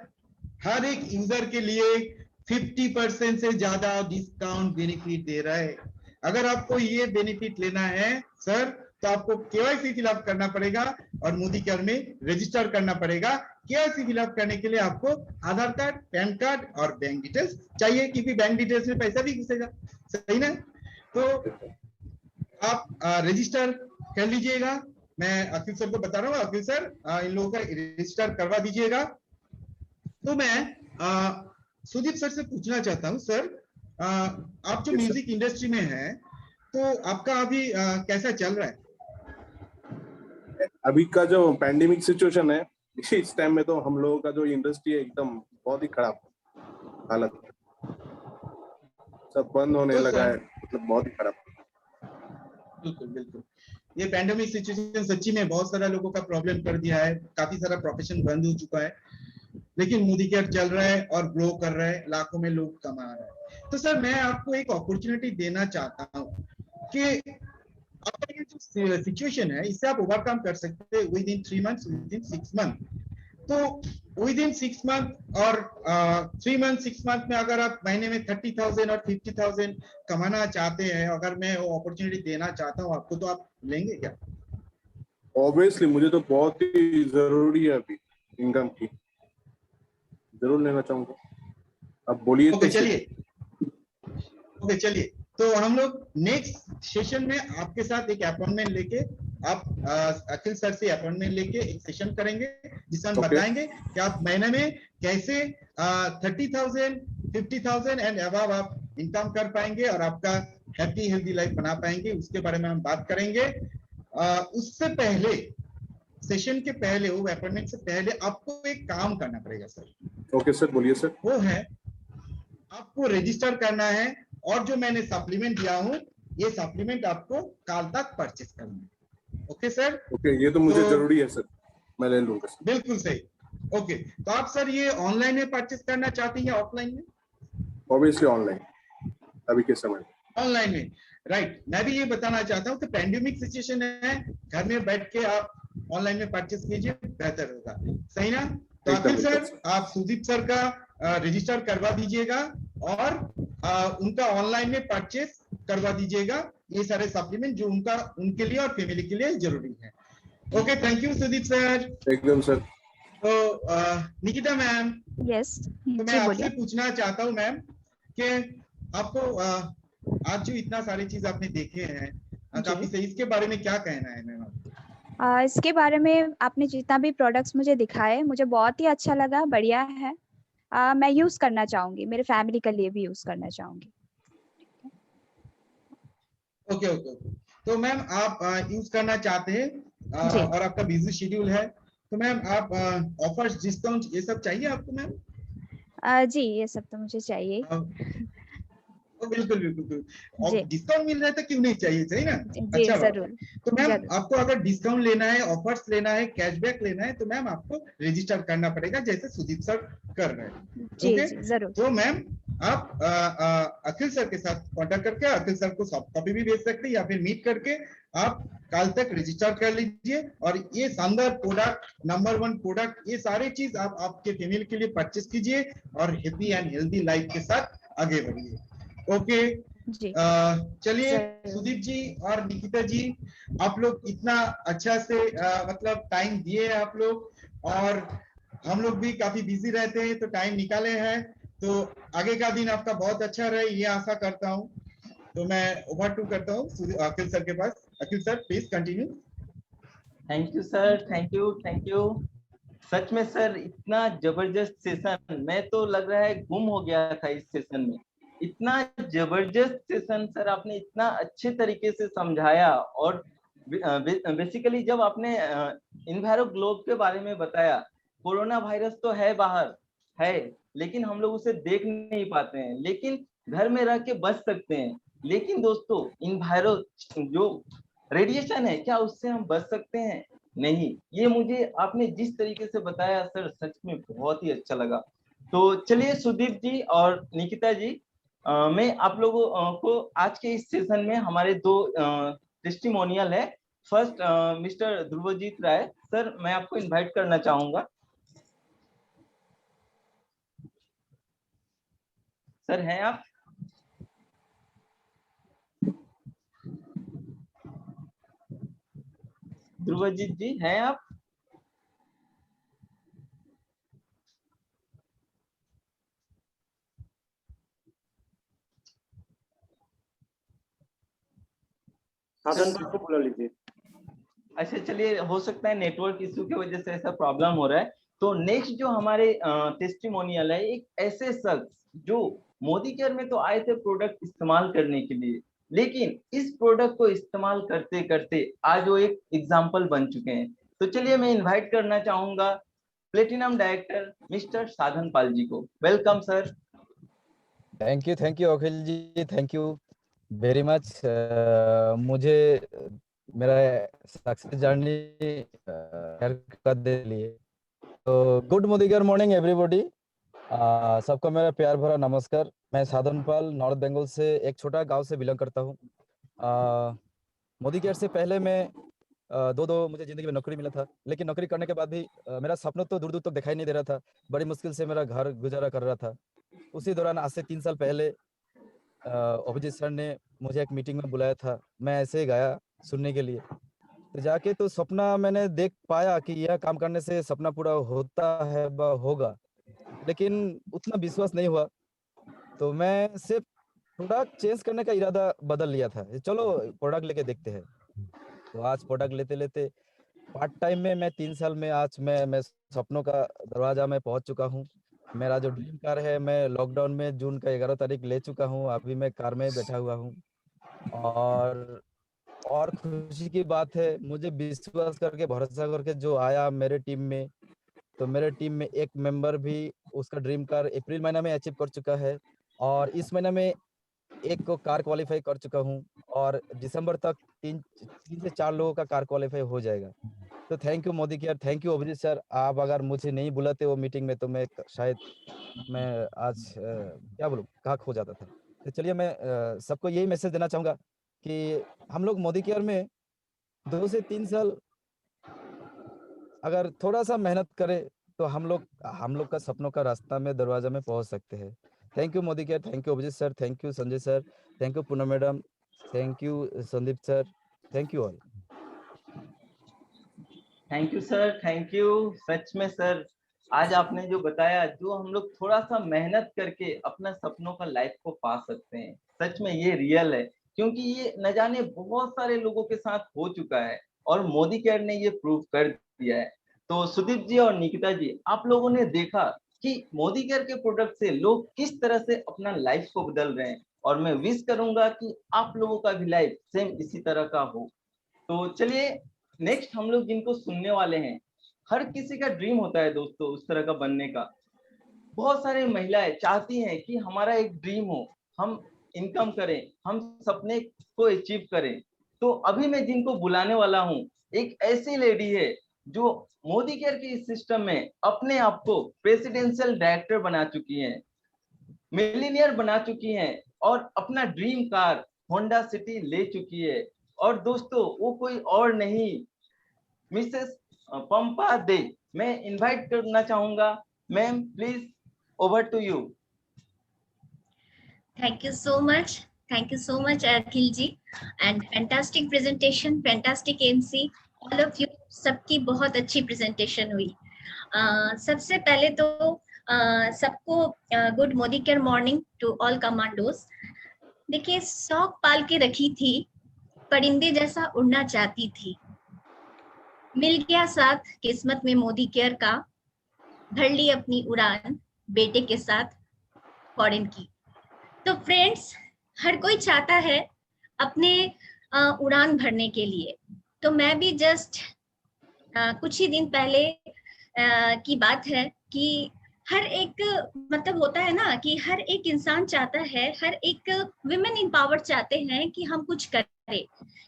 हर एक यूजर के लिए 50% से ज्यादा डिस्काउंट बेनिफिट दे रहा है। अगर आपको ये बेनिफिट लेना है सर, तो आपको केवाईसी फिलअप करना पड़ेगा और मोदी केयर में रजिस्टर करना पड़ेगा। केवाईसी फिलअप करने के लिए आपको आधार कार्ड, पैन कार्ड और बैंक डिटेल्स चाहिए, क्योंकि बैंक डिटेल्स में पैसा भी घुसेगा, सही ना। तो आप रजिस्टर कर लीजिएगा। मैं अखिल सर को बता रहा हूँ, अखिल सर इन लोगों का रजिस्टर करवा दीजिएगा। तो मैं सुदीप सर से पूछना चाहता हूँ, सर आप जो म्यूजिक इंडस्ट्री में हैं, तो आपका अभी कैसा चल रहा है? अभी का जो पैंडेमिक सिचुएशन है, इस टाइम में तो हम लोगों का जो इंडस्ट्री है एकदम बहुत ही खराब हालत, सब बंद होने तो लगा सर, है, मतलब बहुत ही खराब। बिल्कुल बिल्कुल, ये पैंडेमिक सिचुएशन सच्ची में बहुत सारा लोगों का प्रॉब्लम कर दिया है, काफी सारा प्रोफेशन बंद हो चुका है, लेकिन मोदी केयर चल रहा है और ग्रो कर रहा है, लाखों में लोग कमा रहे हैं। तो सर मैं आपको एक अपॉर्चुनिटी देना चाहता हूँ कि आपका ये जो सिचुएशन है, इससे आप ओवरकम कर सकते हैं with in 3 months, with in 6 month. तो विद इन 6 मंथ और 3 मंथ 6 मंथ में अगर आप महीने में 30,000 और 50,000 कमाना चाहते हैं, अगर मैं वो अपॉर्चुनिटी देना चाहता हूँ आपको, तो आप लेंगे क्या? ऑब्वियसली मुझे तो बहुत ही जरूरी है अभी इनकम की, जरूर लेना चाहूंगा। अब बोलिए। ओके चलिए, ओके चलिए, तो हम लोग नेक्स्ट सेशन में आपके साथ एक अपॉइंटमेंट लेके, आप अखिल सर से अपॉइंटमेंट लेके एक सेशन करेंगे, जिसमें हम बताएंगे कि आप महीने में कैसे 30,000 50,000 एंड अबव आप इनकम कर पाएंगे और आपका हैप्पी हेल्दी लाइफ बना पाएंगे, उसके बारे में हम बात करेंगे। उससे पहले, सेशन के पहले, वो अपॉइंटमेंट से पहले आपको एक काम करना पड़ेगा सर। ओके सर, बोलिए सर। वो है, आपको रजिस्टर करना है और जो मैंने सप्लीमेंट दिया हूं, ये सप्लीमेंट आपको कल तक परचेस करना है। Okay sir? ओके, ये तो मुझे जरूरी है सर, मैं ले लूंगा सर। बिल्कुल सही। ओके, तो आप सर ये ऑनलाइन में परचेस करना चाहते हैं या ऑफलाइन में? ऑब्वियसली ऑनलाइन, अभी के समय ऑनलाइन में, राइट। मैं भी ये बताना चाहता हूँ कि पैंडेमिक सिचुएशन है, घर में बैठ के आप ऑनलाइन में परचेस कीजिए, बेहतर होगा, सही ना। तो अखिल सर, आप सुदीप सर का रजिस्टर करवा दीजिएगा और उनका ऑनलाइन में परचेस करवा दीजिएगा, ये सारे सप्लीमेंट जो उनका, उनके लिए और फैमिली के लिए जरूरी है। Okay, thank you Sudeep sir. एकदम सर। तो निकिता मैम, यस, तो मैं आपसे पूछना चाहता हूँ मैम कि आपको आज जो इतना सारी चीज आपने देखे हैं, काफी सही, इसके बारे में क्या कहना है मैम आपको? इसके बारे में आपने जितना भी प्रोडक्ट्स मुझे दिखाए, मुझे बहुत ही अच्छा लगा, बढ़िया है। मैं यूज करना चाहूंगी, मेरे फैमिली के लिए भी यूज करना चाहूंगी। ओके ओके ओके, तो मैम आप यूज करना चाहते हैं और आपका बिजी शेड्यूल है, तो मैम आप ऑफर्स, डिस्काउंट, ये सब चाहिए आपको मैम? जी, ये सब तो मुझे चाहिए। बिल्कुल बिल्कुल, और डिस्काउंट मिल रहा है तो क्यों नहीं चाहिए, सही ना। जी, अच्छा जरूर। तो मैम आपको अगर डिस्काउंट लेना है, ऑफर्स लेना है, कैशबैक लेना है, तो मैम आपको रजिस्टर करना पड़ेगा, जैसे सुदीप सर कर रहे हैं। जी, जी, जरूर। तो मैम आप अखिल सर के साथ कांटेक्ट करके अखिल सर को सॉफ्ट कॉपी भी भेज सकते हैं, या फिर मीट करके आप कल तक रजिस्टर कर लीजिए, और ये शानदार प्रोडक्ट, नंबर 1 प्रोडक्ट, ये सारी चीज आप आपके फैमिली के लिए परचेस कीजिए और हैप्पी एंड हेल्दी लाइफ के साथ आगे बढ़िए। ओके, चलिए सुदीप जी और निकिता जी, आप लोग इतना अच्छा से मतलब टाइम दिए आप लोग, और हम लोग भी काफी बिजी रहते हैं, तो टाइम निकाले हैं, तो आगे का दिन आपका बहुत अच्छा रहे, ये आशा करता हूँ। तो मैं ओवर टू करता हूँ अखिल सर के पास। Akhil sir, please continue. Thank you sir, thank you, thank you. सच में सर, इतना जबरदस्त सेशन, मैं तो लग रहा है गुम हो गया था इस सेशन में। इतना जबरदस्त सेशन सर, आपने इतना अच्छे तरीके से समझाया, और बेसिकली जब आपने इन्वायरो ग्लोब के बारे में बताया, कोरोना वायरस तो है बाहर, है, लेकिन हम लोग उसे देख नहीं पाते हैं, लेकिन घर में रह के बच सकते हैं। लेकिन दोस्तों, इन्वायरो जो रेडिएशन है, क्या उससे हम बच सकते हैं? नहीं। ये मुझे आपने जिस तरीके से बताया सर, सच में बहुत ही अच्छा लगा। तो चलिए सुदीप जी और निकिता जी, मैं आप लोगों को आज के इस सेशन में हमारे 2 टेस्टिमोनियल है। फर्स्ट मिस्टर ध्रुवजीत राय सर, मैं आपको इनवाइट करना चाहूंगा। सर हैं आप? ध्रुवजीत जी हैं आप? साधन भाई को बुला लीजिए। अच्छा चलिए, हो सकता है नेटवर्क इशू की वजह से ऐसा प्रॉब्लम हो रहा है। तो नेक्स्ट जो हमारे टेस्टिमोनियल है, एक ऐसे शख्स जो मोदी केयर में तो आए थे प्रोडक्ट इस्तेमाल करने के लिए, लेकिन इस प्रोडक्ट को इस्तेमाल करते करते आज वो एक एग्जाम्पल बन चुके हैं। तो चलिए मैं इनवाइट करना चाहूंगा प्लेटिनम डायरेक्टर मिस्टर साधन पाल जी को। Welcome sir. Thank you Akhil ji, thank you very much. मुझे मेरा सक्सेस जर्नी शेयर करने के लिए। तो गुड मोदीकेयर मॉर्निंग एवरीबॉडी। सबको मेरा प्यार भरा नमस्कार। मैं साधन पाल नॉर्थ बंगाल से एक छोटा गांव से बिलोंग करता हूँ। मोदीकेयर से पहले मैं मुझे जिंदगी में नौकरी मिला था, लेकिन नौकरी करने के बाद भी मेरा सपना तो दूर दूर तक दिखाई नहीं दे रहा था। बड़ी मुश्किल से मेरा घर गुजारा कर रहा था। उसी दौरान आज से 3 साल पहले अभिजीत सर ने मुझे एक मीटिंग में बुलाया था। मैं ऐसे ही गया सुनने के लिए। तो जाके तो सपना मैंने देख पाया कि यह काम करने से सपना पूरा होता है होगा, लेकिन उतना विश्वास नहीं हुआ। तो मैं सिर्फ प्रोडक्ट चेंज करने का इरादा बदल लिया था, चलो प्रोडक्ट लेके देखते हैं। तो आज प्रोडक्ट लेते लेते पार्ट टाइम में मैं 3 साल में आज मैं सपनों का दरवाजा में पहुंच चुका हूं। मेरा जो ड्रीम कार है, मैं लॉकडाउन में जून का 11 तारीख ले चुका हूं। अभी मैं कार में बैठा हुआ हूं। और खुशी की बात है, मुझे विश्वास करके भरोसा करके जो आया मेरे टीम में, तो मेरे टीम में एक मेंबर भी उसका ड्रीम कार अप्रैल महीना में अचीव कर चुका है, और इस महीने में एक को कार क्वालिफाई कर चुका हूं, और दिसंबर तक 3 से 4 लोगों का कार क्वालिफाई हो जाएगा। तो thank you Modi care, thank you Abhijit sir. आप अगर मुझे नहीं बुलाते वो मीटिंग में, तो मैं शायद आज क्या बोलूं, कहाँ खो जाता था। तो चलिए मैं सबको यही मैसेज देना चाहूंगा कि हम लोग मोदी केयर में 2 से 3 साल अगर थोड़ा सा मेहनत करें, तो हम लोग का सपनों का रास्ता में दरवाजा में पहुंच सकते हैं। Thank you Modi care, thank you Abhijit sir, thank you Sanjay sir, thank you Poonam madam, thank you Sandeep sir, thank you all. Thank you sir, thank you. सच में सर, आज आपने जो बताया, जो हम लोग थोड़ा सा मेहनत करके अपना सपनों का लाइफ को पा सकते हैं, सच में ये रियल है। क्योंकि ये न जाने बहुत सारे लोगों के साथ हो चुका है, और मोदी केयर ने ये प्रूव कर दिया है। तो सुदीप जी और निकिता जी, आप लोगों ने देखा कि मोदी केयर के प्रोडक्ट से लोग किस तरह से अपना लाइफ को बदल रहे हैं, और मैं विश करूंगा कि आप लोगों का भी लाइफ सेम इसी तरह का हो। तो चलिए नेक्स्ट हम लोग जिनको सुनने वाले हैं, हर किसी का ड्रीम होता है दोस्तों उस तरह का बनने का। बहुत सारी महिलाएं चाहती हैं कि हमारा एक ड्रीम हो, हम इनकम करें, हम सपने को अचीव करें। तो अभी मैं जिनको बुलाने वाला हूं, एक ऐसी लेडी है जो मोदी केयर के इस सिस्टम में अपने आप को प्रेसिडेंशियल डायरेक्टर बना चुकी हैं, मिलीनियर बना चुकी हैं, और अपना ड्रीम कार होंडा सिटी ले चुकी है। और दोस्तों वो कोई और नहीं, मिसेस पंपा दे। मैं इनवाइट करना चाहूंगा, ma'am please over to you. Thank you so much Akhil ji, and fantastic presentation, fantastic MC, all of you, सबकी बहुत अच्छी presentation हुई। सबसे पहले तो सबको good Modicare morning to all commandos. देखिए, शौक पाल के रखी थी, परिंदे जैसा उड़ना चाहती थी, मिल गया साथ किस्मत में मोदी केयर का, भर ली अपनी उड़ान बेटे के साथ फॉरेन की। तो फ्रेंड्स, हर कोई चाहता है अपने उड़ान भरने के लिए। तो मैं भी जस्ट कुछ ही दिन पहले की बात है कि हर एक मतलब होता है ना कि हर एक इंसान चाहता है, हर एक विमेन एम्पावर चाहते हैं कि हम कुछ करें,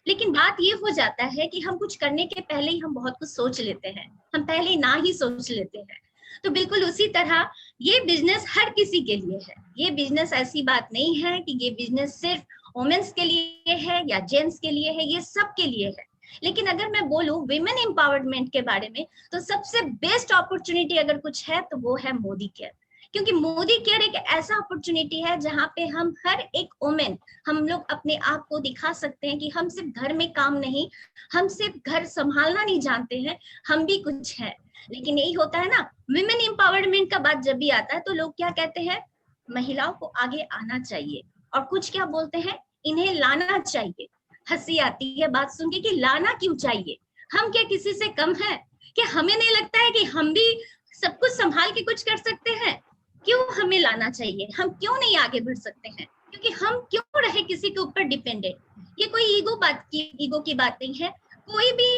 लेकिन बात ये हो जाता है कि हम कुछ करने के पहले ही हम बहुत कुछ सोच लेते हैं, हम पहले ना ही सोच लेते हैं। तो बिल्कुल उसी तरह ये बिजनेस हर किसी के लिए है। ये बिजनेस ऐसी बात नहीं है कि ये बिजनेस सिर्फ वुमेन्स के लिए है या जेंट्स के लिए है, ये सब के लिए है। लेकिन अगर मैं बोलूं विमेन एम्पावरमेंट के बारे में, तो सबसे बेस्ट अपॉर्चुनिटी अगर कुछ है तो वो है मोदी केयर। क्योंकि मोदी केयर एक ऐसा अपॉर्चुनिटी है जहाँ पे हम हर एक वुमेन, हम लोग अपने आप को दिखा सकते हैं कि हम सिर्फ घर में काम नहीं, हम सिर्फ घर संभालना नहीं जानते हैं, हम भी कुछ है। लेकिन यही होता है ना, विमेन एम्पावरमेंट का बात जब भी आता है तो लोग क्या कहते हैं, महिलाओं को आगे आना चाहिए, और कुछ क्या बोलते हैं, इन्हें लाना चाहिए। हंसी आती है बात सुन के कि लाना क्यों चाहिए, हम क्या किसी से कम है? कि हमें नहीं लगता है कि हम भी सब कुछ संभाल के कुछ कर सकते हैं? क्यों हमें लाना चाहिए? हम क्यों नहीं आगे बढ़ सकते हैं? क्योंकि हम क्यों रहे किसी के ऊपर डिपेंडेंट? ये कोई ईगो की बात नहीं है। कोई भी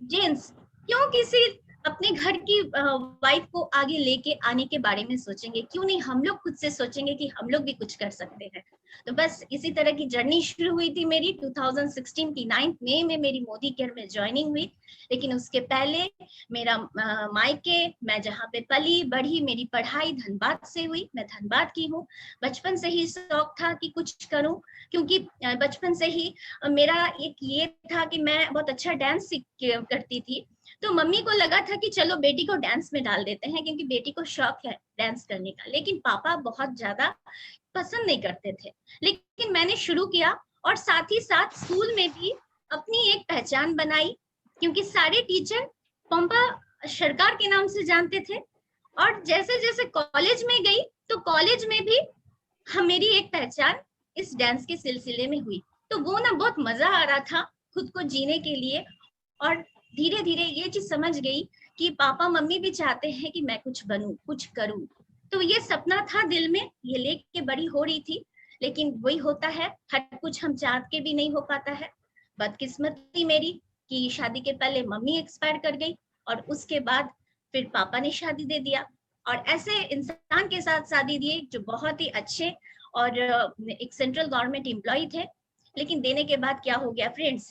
जेंट्स क्यों किसी अपने घर की वाइफ को आगे लेके आने के बारे में सोचेंगे? क्यों नहीं हम लोग खुद से सोचेंगे कि हम लोग भी कुछ कर सकते हैं? तो बस इसी तरह की जर्नी शुरू हुई थी मेरी 2016 की 9 मई में मेरी मोदी केयर में ज्वाइनिंग हुई। लेकिन उसके पहले मेरा मायके, मैं जहाँ पे पली बढ़ी, मेरी पढ़ाई धनबाद से हुई, मैं धनबाद की हूँ। बचपन से ही शौक था कि कुछ करूं, क्योंकि बचपन से ही मेरा एक ये था कि मैं बहुत अच्छा डांस करती थी। तो मम्मी को लगा था कि चलो बेटी को डांस में डाल देते हैं, क्योंकि बेटी को शौक है डांस करने का। लेकिन पापा बहुत ज्यादा पसंद नहीं करते थे। लेकिन मैंने शुरू किया, और साथ ही साथ स्कूल में भी अपनी एक पहचान बनाई, क्योंकि सारे टीचर पंपा सरकार के नाम से जानते थे। और जैसे जैसे कॉलेज में गई तो कॉलेज में भी मेरी एक पहचान इस डांस के सिलसिले में हुई। तो वो ना बहुत मजा आ रहा था खुद को जीने के लिए। और धीरे धीरे ये चीज समझ गई कि पापा मम्मी भी चाहते हैं कि मैं कुछ बनूं, कुछ करूं। तो ये सपना था दिल में, ये लेके बड़ी हो रही थी। लेकिन वही होता है, हर कुछ हम चाह के भी नहीं हो पाता है। बदकिस्मती मेरी कि शादी के पहले मम्मी एक्सपायर कर गई, और उसके बाद फिर पापा ने शादी दे दिया। और ऐसे इंसान के साथ शादी दिए जो बहुत ही अच्छे और एक सेंट्रल गवर्नमेंट एम्प्लॉय थे। लेकिन देने के बाद क्या हो गया फ्रेंड्स,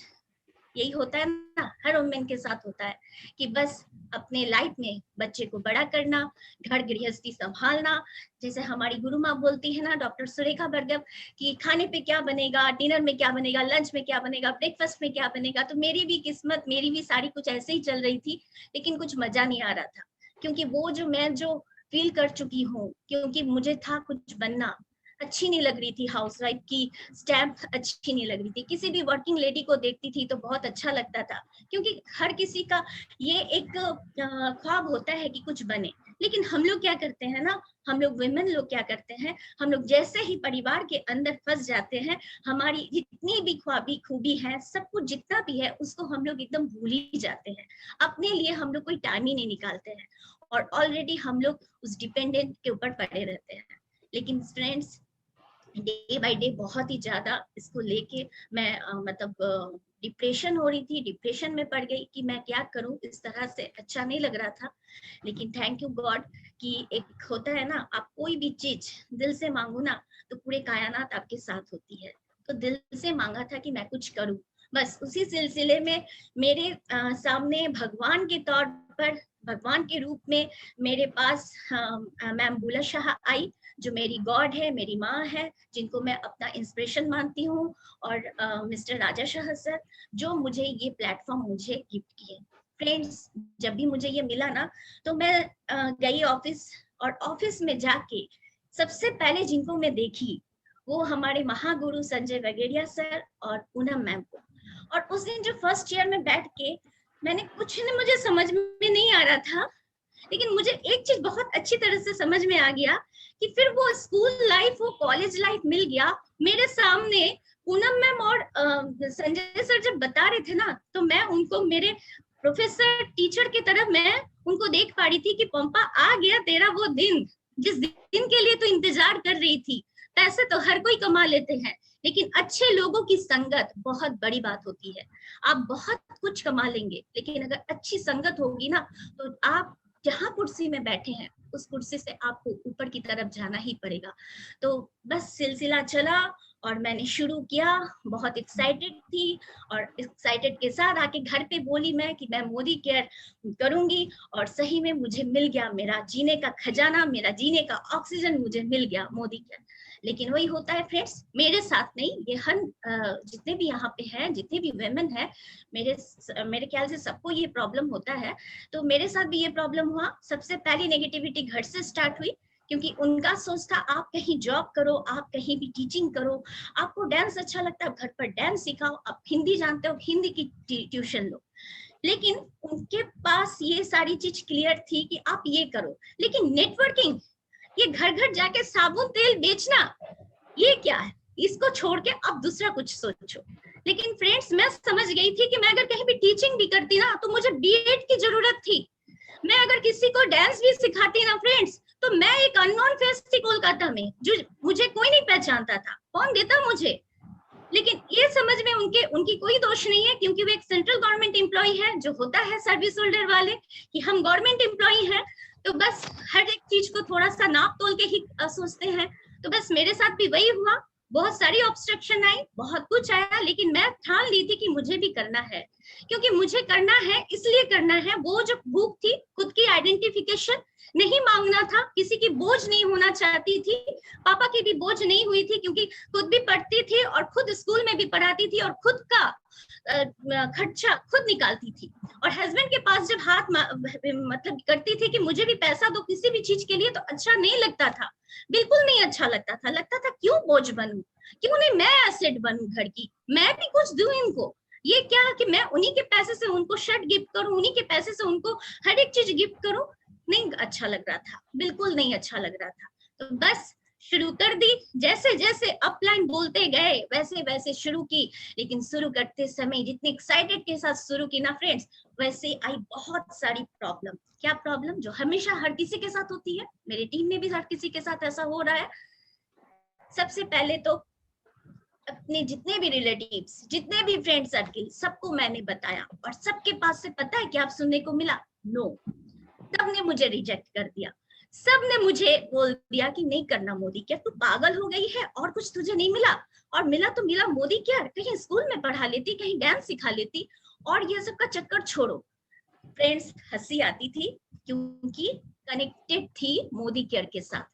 यही होता है ना, हर वुमेन के साथ होता है कि बस अपने लाइफ में बच्चे को बड़ा करना, घर गृहस्थी संभालना। जैसे हमारी गुरु माँ बोलती है ना, डॉक्टर सुरेखा भार्गव, कि खाने पे क्या बनेगा, डिनर में क्या बनेगा, लंच में क्या बनेगा, ब्रेकफास्ट में क्या बनेगा। तो मेरी भी किस्मत, मेरी भी सारी कुछ ऐसे ही चल रही थी। लेकिन कुछ मजा नहीं आ रहा था, क्योंकि वो जो मैं जो फील कर चुकी हूँ, क्योंकि मुझे था कुछ बनना, अच्छी नहीं लग रही थी। हाउसवाइफ की स्टैम्प अच्छी नहीं लग रही थी। किसी भी वर्किंग लेडी को देखती थी तो बहुत अच्छा लगता था, क्योंकि हर किसी का ये एक ख्वाब होता है कि कुछ बने। लेकिन हम लोग क्या करते हैं ना, हम लोग वुमेन लोग क्या करते हैं, हम लोग जैसे ही परिवार के अंदर फंस जाते हैं, हमारी जितनी भी खूबी है, सब कुछ जितना भी है, उसको हम लोग एकदम भूल ही जाते हैं। अपने लिए हम लोग कोई टाइम ही नहीं निकालते हैं, और ऑलरेडी हम लोग उस डिपेंडेंट के ऊपर पड़े रहते हैं। लेकिन फ्रेंड्स, डे बाय डे बहुत ही ज्यादा इसको लेके मैं मतलब डिप्रेशन हो रही थी, डिप्रेशन में पड़ गई कि मैं क्या करूं, इस तरह से अच्छा नहीं लग रहा था। लेकिन थैंक यू गॉड कि एक होता है ना, आप कोई भी चीज दिल से मांगो ना तो पूरे कायनात आपके साथ होती है। तो दिल से मांगा था कि मैं कुछ करूं। बस उसी सिलसिले में मेरे सामने भगवान के तौर पर, भगवान के रूप में मेरे पास मैम बुला शाह आई, जो मेरी गॉड है, मेरी माँ है, जिनको मैं अपना इंस्पिरेशन मानती हूँ, और मिस्टर राजा शाह सर, जो मुझे ये प्लेटफॉर्म मुझे गिफ्ट किए। फ्रेंड्स, जब भी मुझे ये मिला ना, तो मैं गई ऑफिस, और ऑफिस में जाके सबसे पहले जिनको मैं देखी वो हमारे महागुरु संजय वगेरिया सर और पूनम मैम को। और उस दिन जो फर्स्ट चेयर में बैठ के मैंने कुछ न मुझे समझ में नहीं आ रहा था, लेकिन मुझे एक चीज बहुत अच्छी तरह से समझ में आ गया कि फिर वो स्कूल लाइफ, वो कॉलेज लाइफ मिल गया मेरे सामने। पूनम मैम और संजय सर जब बता रहे थे ना, तो मैं उनको मेरे प्रोफेसर टीचर की तरफ मैं उनको देख पा रही थी कि पंपा आ गया तेरा वो दिन, जिस दिन के लिए तो इंतजार कर रही थी। पैसे तो हर कोई कमा लेते हैं, लेकिन अच्छे लोगों की संगत बहुत बड़ी बात होती है। आप बहुत कुछ कमा लेंगे, लेकिन अगर अच्छी संगत होगी ना, तो आप जहाँ कुर्सी में बैठे हैं उस कुर्सी से आपको ऊपर की तरफ जाना ही पड़ेगा। तो बस सिलसिला चला और मैंने शुरू किया। बहुत एक्साइटेड थी, और एक्साइटेड के साथ आके घर पे बोली मैं कि मैं मोदी केयर करूंगी, और सही में मुझे मिल गया मेरा जीने का खजाना, मेरा जीने का ऑक्सीजन मुझे मिल गया मोदी केयर। लेकिन वही होता है फ्रेंड्स, मेरे साथ नहीं, ये हर जितने भी यहाँ पे हैं, जितने भी वुमेन हैं, मेरे ख्याल से सबको ये प्रॉब्लम होता है। तो मेरे साथ भी ये प्रॉब्लम हुआ। सबसे पहली नेगेटिविटी घर से स्टार्ट हुई क्योंकि उनका सोच था आप कहीं जॉब करो, आप कहीं भी टीचिंग करो, आपको डांस अच्छा लगता है घर पर डांस सिखाओ, आप हिंदी जानते हो हिंदी की ट्यूशन लो। लेकिन उनके पास ये सारी चीज क्लियर थी कि आप ये करो, लेकिन नेटवर्किंग, ये घर घर जाके साबुन तेल बेचना, ये क्या है? इसको छोड़ के अब दूसरा कुछ सोचो। लेकिन फ्रेंड्स मैं समझ गई थी कि मैं अगर कहीं भी टीचिंग भी करती ना तो मुझे बीएड की जरूरत थी। मैं अगर किसी को डांस भी सिखाती ना फ्रेंड्स, तो मैं एक अननोन फेस थी कोलकाता में, जो मुझे कोई नहीं पहचानता था, कौन देता मुझे। लेकिन ये समझ में उनकी कोई दोष नहीं है, क्योंकि वो एक सेंट्रल गवर्नमेंट एम्प्लॉय है, जो होता है सर्विस होल्डर वाले कि हम गवर्नमेंट एम्प्लॉय हैं, तो बस हर एक चीज को थोड़ा सा नाप तोल के ही सोचते हैं। तो बस मेरे साथ भी वही हुआ, बहुत सारी ऑब्स्ट्रक्शन आई, बहुत कुछ आया, लेकिन मैं ठान ली थी कि मुझे भी करना है, क्योंकि मुझे करना है, इसलिए करना है। वो जो भूख थी, खुद की आइडेंटिफिकेशन, नहीं मांगना था, किसी की बोझ नहीं होना चाहती थी, पापा की भी बोझ नहीं हुई थी, क्योंकि खुद भी पढ़ती थी और खुद स्कूल में भी पढ़ाती थी और खुद का खर्चा खुद निकालती थी। और हस्बैंड के पास जब हाथ मतलब करती थी कि मुझे भी पैसा दो किसी भी चीज के लिए, तो अच्छा नहीं लगता था, बिल्कुल नहीं अच्छा लगता था। लगता था क्यों बोझ बनूं, क्यों नहीं मैं एसेट बनूं घर की, मैं भी कुछ दूं इनको। ये क्या कि मैं उन्हीं के पैसे से उनको शर्ट गिफ्ट करूं, उन्हीं के पैसे से उनको हर एक चीज गिफ्ट करूं, नहीं अच्छा लग रहा था, बिल्कुल नहीं अच्छा लग रहा था। तो बस शुरू कर दी, जैसे जैसे अपलाइन बोलते गए वैसे वैसे शुरू की। लेकिन शुरू करते समय जितने एक्साइटेड के साथ शुरू की ना फ्रेंड्स, वैसे आई बहुत सारी प्रॉब्लम। क्या प्रॉब्लम? जो हमेशा हर किसी के साथ होती है, मेरी टीम में भी हर किसी के साथ ऐसा हो रहा है। सबसे पहले तो अपने जितने भी रिलेटिव्स, जितने भी फ्रेंड सर्किल, सबको मैंने बताया, और सबके पास से पता है क्या आप सुनने को मिला? नो। सबने मुझे रिजेक्ट कर दिया, सबने मुझे बोल दिया कि नहीं करना मोदी, क्या तू पागल हो गई है, और कुछ तुझे नहीं मिला? और मिला तो मिला मोदी क्या, कहीं स्कूल में पढ़ा लेती, कहीं डांस सिखा लेती, और ये सब का चक्कर छोड़ो। फ्रेंड्स हंसी आती थी, क्योंकि कनेक्टेड थी मोदी केयर के साथ,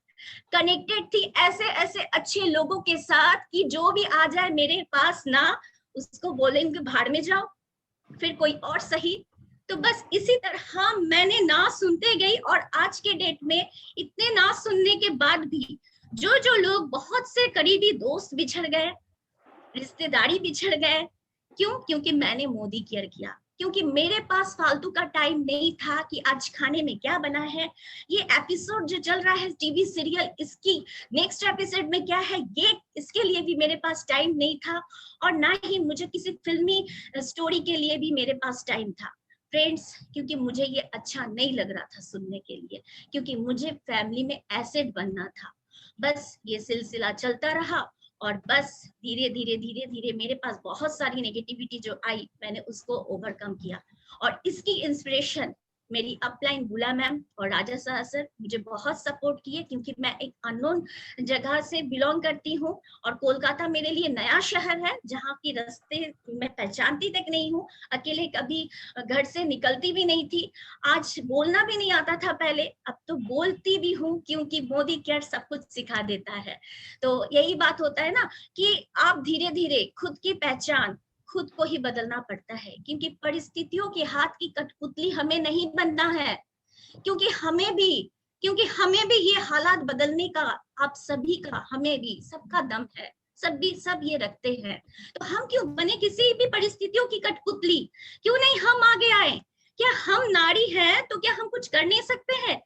कनेक्टेड थी ऐसे ऐसे अच्छे लोगों के साथ कि जो भी आ जाए मेरे पास ना, उसको बोलेंगे भाड़ में जाओ, फिर कोई और सही। तो बस इसी तरह मैंने ना सुनते गई, और आज के डेट में इतने ना सुनने के बाद भी जो लोग, बहुत से करीबी दोस्त बिछड़ गए, रिश्तेदारी बिछड़ गए। क्यों? क्योंकि मैंने मोदी केयर किया, क्योंकि मेरे पास फालतू का टाइम नहीं था कि आज खाने में क्या बना है, ये एपिसोड जो चल रहा है टीवी सीरियल, इसकी नेक्स्ट एपिसोड में क्या है, ये इसके लिए भी मेरे पास टाइम नहीं था, और ना ही मुझे किसी फिल्मी स्टोरी के लिए भी मेरे पास टाइम था फ्रेंड्स, क्योंकि मुझे ये अच्छा नहीं लग रहा था सुनने के लिए, क्योंकि मुझे फैमिली में एसेट बनना था। बस ये सिलसिला चलता रहा, और बस धीरे धीरे धीरे धीरे मेरे पास बहुत सारी नेगेटिविटी जो आई, मैंने उसको ओवरकम किया। और इसकी इंस्पिरेशन मेरी अपलाइन बुला मैम और राजा साहब सर मुझे बहुत सपोर्ट किए, क्योंकि मैं एक अननोन जगह से बिलोंग करती हूँ, और कोलकाता मेरे लिए नया शहर है, जहाँ की रास्ते मैं पहचानती तक नहीं हूँ, अकेले कभी घर से निकलती भी नहीं थी, आज बोलना भी नहीं आता था पहले, अब तो बोलती भी हूँ, क्योंकि मोदी केयर सब कुछ सिखा देता है। तो यही बात होता है ना कि आप धीरे धीरे खुद की पहचान खुद को ही बदलना पड़ता है, क्योंकि परिस्थितियों के हाथ की कठपुतली हमें नहीं बनना है, क्योंकि हमें भी ये हालात बदलने का, आप सभी का, हमें भी, सबका दम है, सब ये रखते हैं। तो हम क्यों बने किसी भी परिस्थितियों की कठपुतली? क्यों नहीं हम आगे आए? क्या हम नारी हैं तो क्या हम कुछ कर नहीं सकते हैं?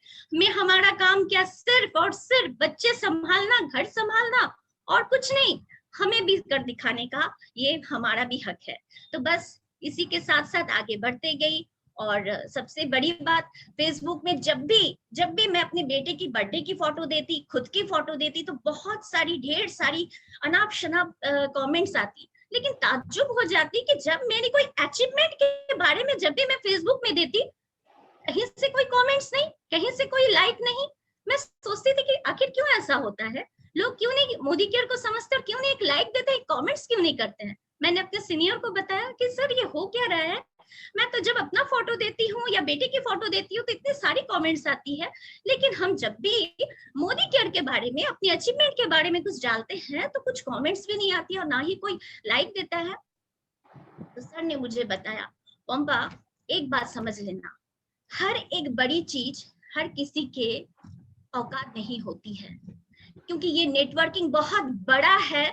हमारा काम क्या सिर्फ और सिर्फ बच्चे संभालना, घर संभालना, और कुछ नहीं? हमें भी कर दिखाने का ये हमारा भी हक है। तो बस इसी के साथ साथ आगे बढ़ते गई। और सबसे बड़ी बात, फेसबुक में जब भी मैं अपने बेटे की बर्थडे की फोटो देती, खुद की फोटो देती, तो बहुत सारी, ढेर सारी अनाप शनाप कमेंट्स आती, लेकिन ताज्जुब हो जाती कि जब मेरी कोई अचीवमेंट के बारे में जब भी मैं फेसबुक में देती, कहीं से कोई कमेंट्स नहीं, कहीं से कोई लाइक नहीं। मैं सोचती थी कि आखिर क्यों ऐसा होता है, लोग क्यों नहीं मोदी केयर को समझते और क्यों नहीं एक लाइक देते हैं, कमेंट्स क्यों नहीं करते हैं। मैंने अपने सीनियर को बताया कि सर ये हो क्या रहा है, मैं तो जब अपना फोटो देती हूँ या बेटे की फोटो देती हूँ तो इतनी सारी कमेंट्स आती है, लेकिन हम जब भी मोदी केयर के बारे में, अपनी अचीवमेंट के बारे में कुछ डालते हैं तो कुछ कमेंट्स भी नहीं आती और ना ही कोई लाइक देता है। तो सर ने मुझे बताया, पंपा एक बात समझ लेना, हर एक बड़ी चीज हर किसी के औकात नहीं होती है, क्योंकि ये नेटवर्किंग बहुत बड़ा है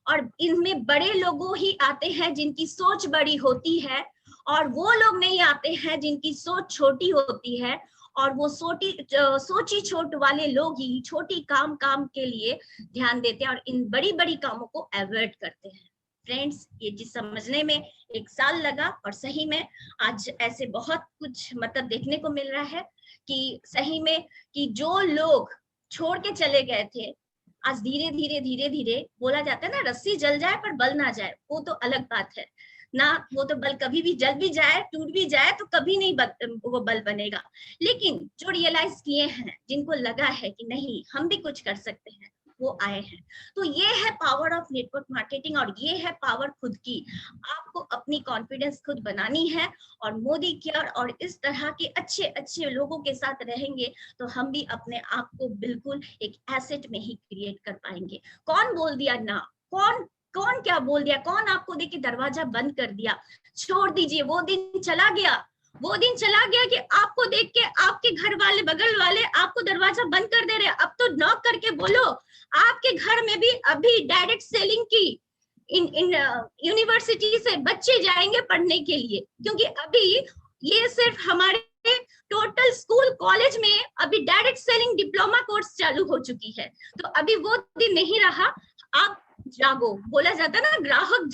और इनमें बड़े लोग ही आते हैं जिनकी सोच बड़ी होती है, और वो लोग नहीं आते हैं जिनकी सोच छोटी होती है, और वो सोची छोट वाले लोग ही छोटी काम के लिए ध्यान देते हैं और इन बड़ी बड़ी कामों को अवॉइड करते हैं। फ्रेंड्स, ये चीज समझने में 1 साल लगा और सही में आज ऐसे बहुत कुछ मतलब देखने को मिल रहा है कि सही में कि जो लोग छोड़ के चले गए थे, आज धीरे धीरे बोला जाता है ना, रस्सी जल जाए पर बल ना जाए, वो तो अलग बात है ना, वो तो बल कभी भी जल भी जाए, टूट भी जाए तो कभी नहीं वो बल बनेगा। लेकिन जो रियलाइज किए हैं, जिनको लगा है कि नहीं हम भी कुछ कर सकते हैं, वो आए हैं। तो ये है पावर ऑफ नेटवर्क मार्केटिंग और ये है पावर खुद की। आपको अपनी कॉन्फिडेंस खुद बनानी है और मोदी केयर और इस तरह के अच्छे अच्छे लोगों के साथ रहेंगे तो हम भी अपने आप को बिल्कुल एक एसेट में ही क्रिएट कर पाएंगे। कौन बोल दिया ना, कौन क्या बोल दिया, कौन आपको देख के दरवाजा बंद कर दिया, छोड़ दीजिए, वो दिन चला गया कि आपको देख के आपके घर वाले बगल वाले आपको दरवाजा बंद कर दे रहे। अब तो नॉक करके बोलो, आपके घर में भी अभी डायरेक्ट सेलिंग की इन यूनिवर्सिटी से बच्चे जाएंगे पढ़ने के लिए, क्योंकि अभी ये सिर्फ हमारे टोटल स्कूल कॉलेज में अभी डायरेक्ट सेलिंग डिप्लोमा कोर्स चालू हो चुकी है। तो अभी वो दिन नहीं रहा। आप जागो, बोला जाता ना, ग्राहक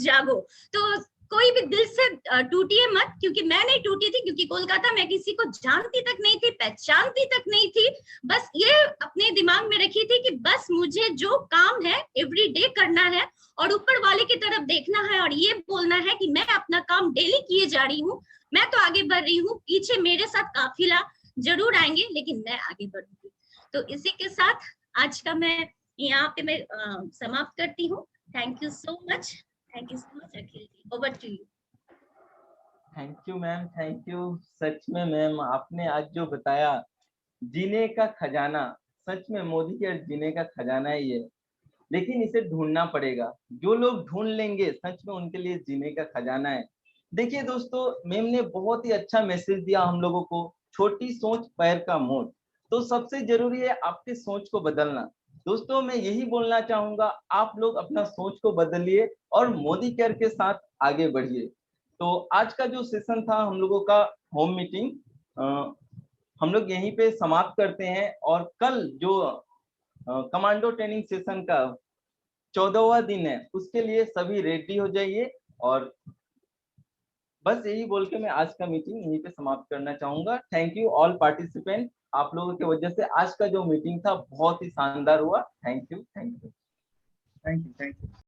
जागो। तो कोई भी दिल से टूटिए मत, क्योंकि मैं नहीं टूटी थी, क्योंकि कोलकाता में किसी को जानती तक नहीं थी, पहचानती तक नहीं थी। बस ये अपने दिमाग में रखी थी कि बस मुझे जो काम है एवरीडे करना है और ऊपर वाले की तरफ देखना है और ये बोलना है कि मैं अपना काम डेली किए जा रही हूँ, मैं तो आगे बढ़ रही हूँ, पीछे मेरे साथ काफिला जरूर आएंगे लेकिन मैं आगे बढ़ूंगी। तो इसी के साथ आज का मैं यहाँ पे मैं समाप्त करती हूँ। Thank you so much Akhil ji, over to you. Thank you ma'am, thank you. सच में मैम आपने आज जो बताया, जीने का खजाना, सच में मोदी केयर जीने का खजाना ही है, लेकिन इसे ढूंढना पड़ेगा। जो लोग ढूंढ लेंगे सच में उनके लिए जीने का खजाना है। देखिए दोस्तों, मैम ने बहुत ही अच्छा मैसेज दिया हम लोगों को, छोटी सोच पैर का मोड़। तो सबसे जरूरी है आपकी सोच को बदलना। दोस्तों मैं यही बोलना चाहूंगा, आप लोग अपना सोच को बदलिए और मोदी केयर के साथ आगे बढ़िए। तो आज का जो सेशन था हम लोगों का होम मीटिंग, हम लोग यहीं पे समाप्त करते हैं। और कल जो कमांडो ट्रेनिंग सेशन का 14वां दिन है, उसके लिए सभी रेडी हो जाइए। और बस यही बोल के मैं आज का मीटिंग यहीं पे समाप्त करना चाहूंगा। थैंक यू ऑल पार्टिसिपेंट, आप लोगों की वजह से आज का जो मीटिंग था बहुत ही शानदार हुआ। Thank you. Thank you.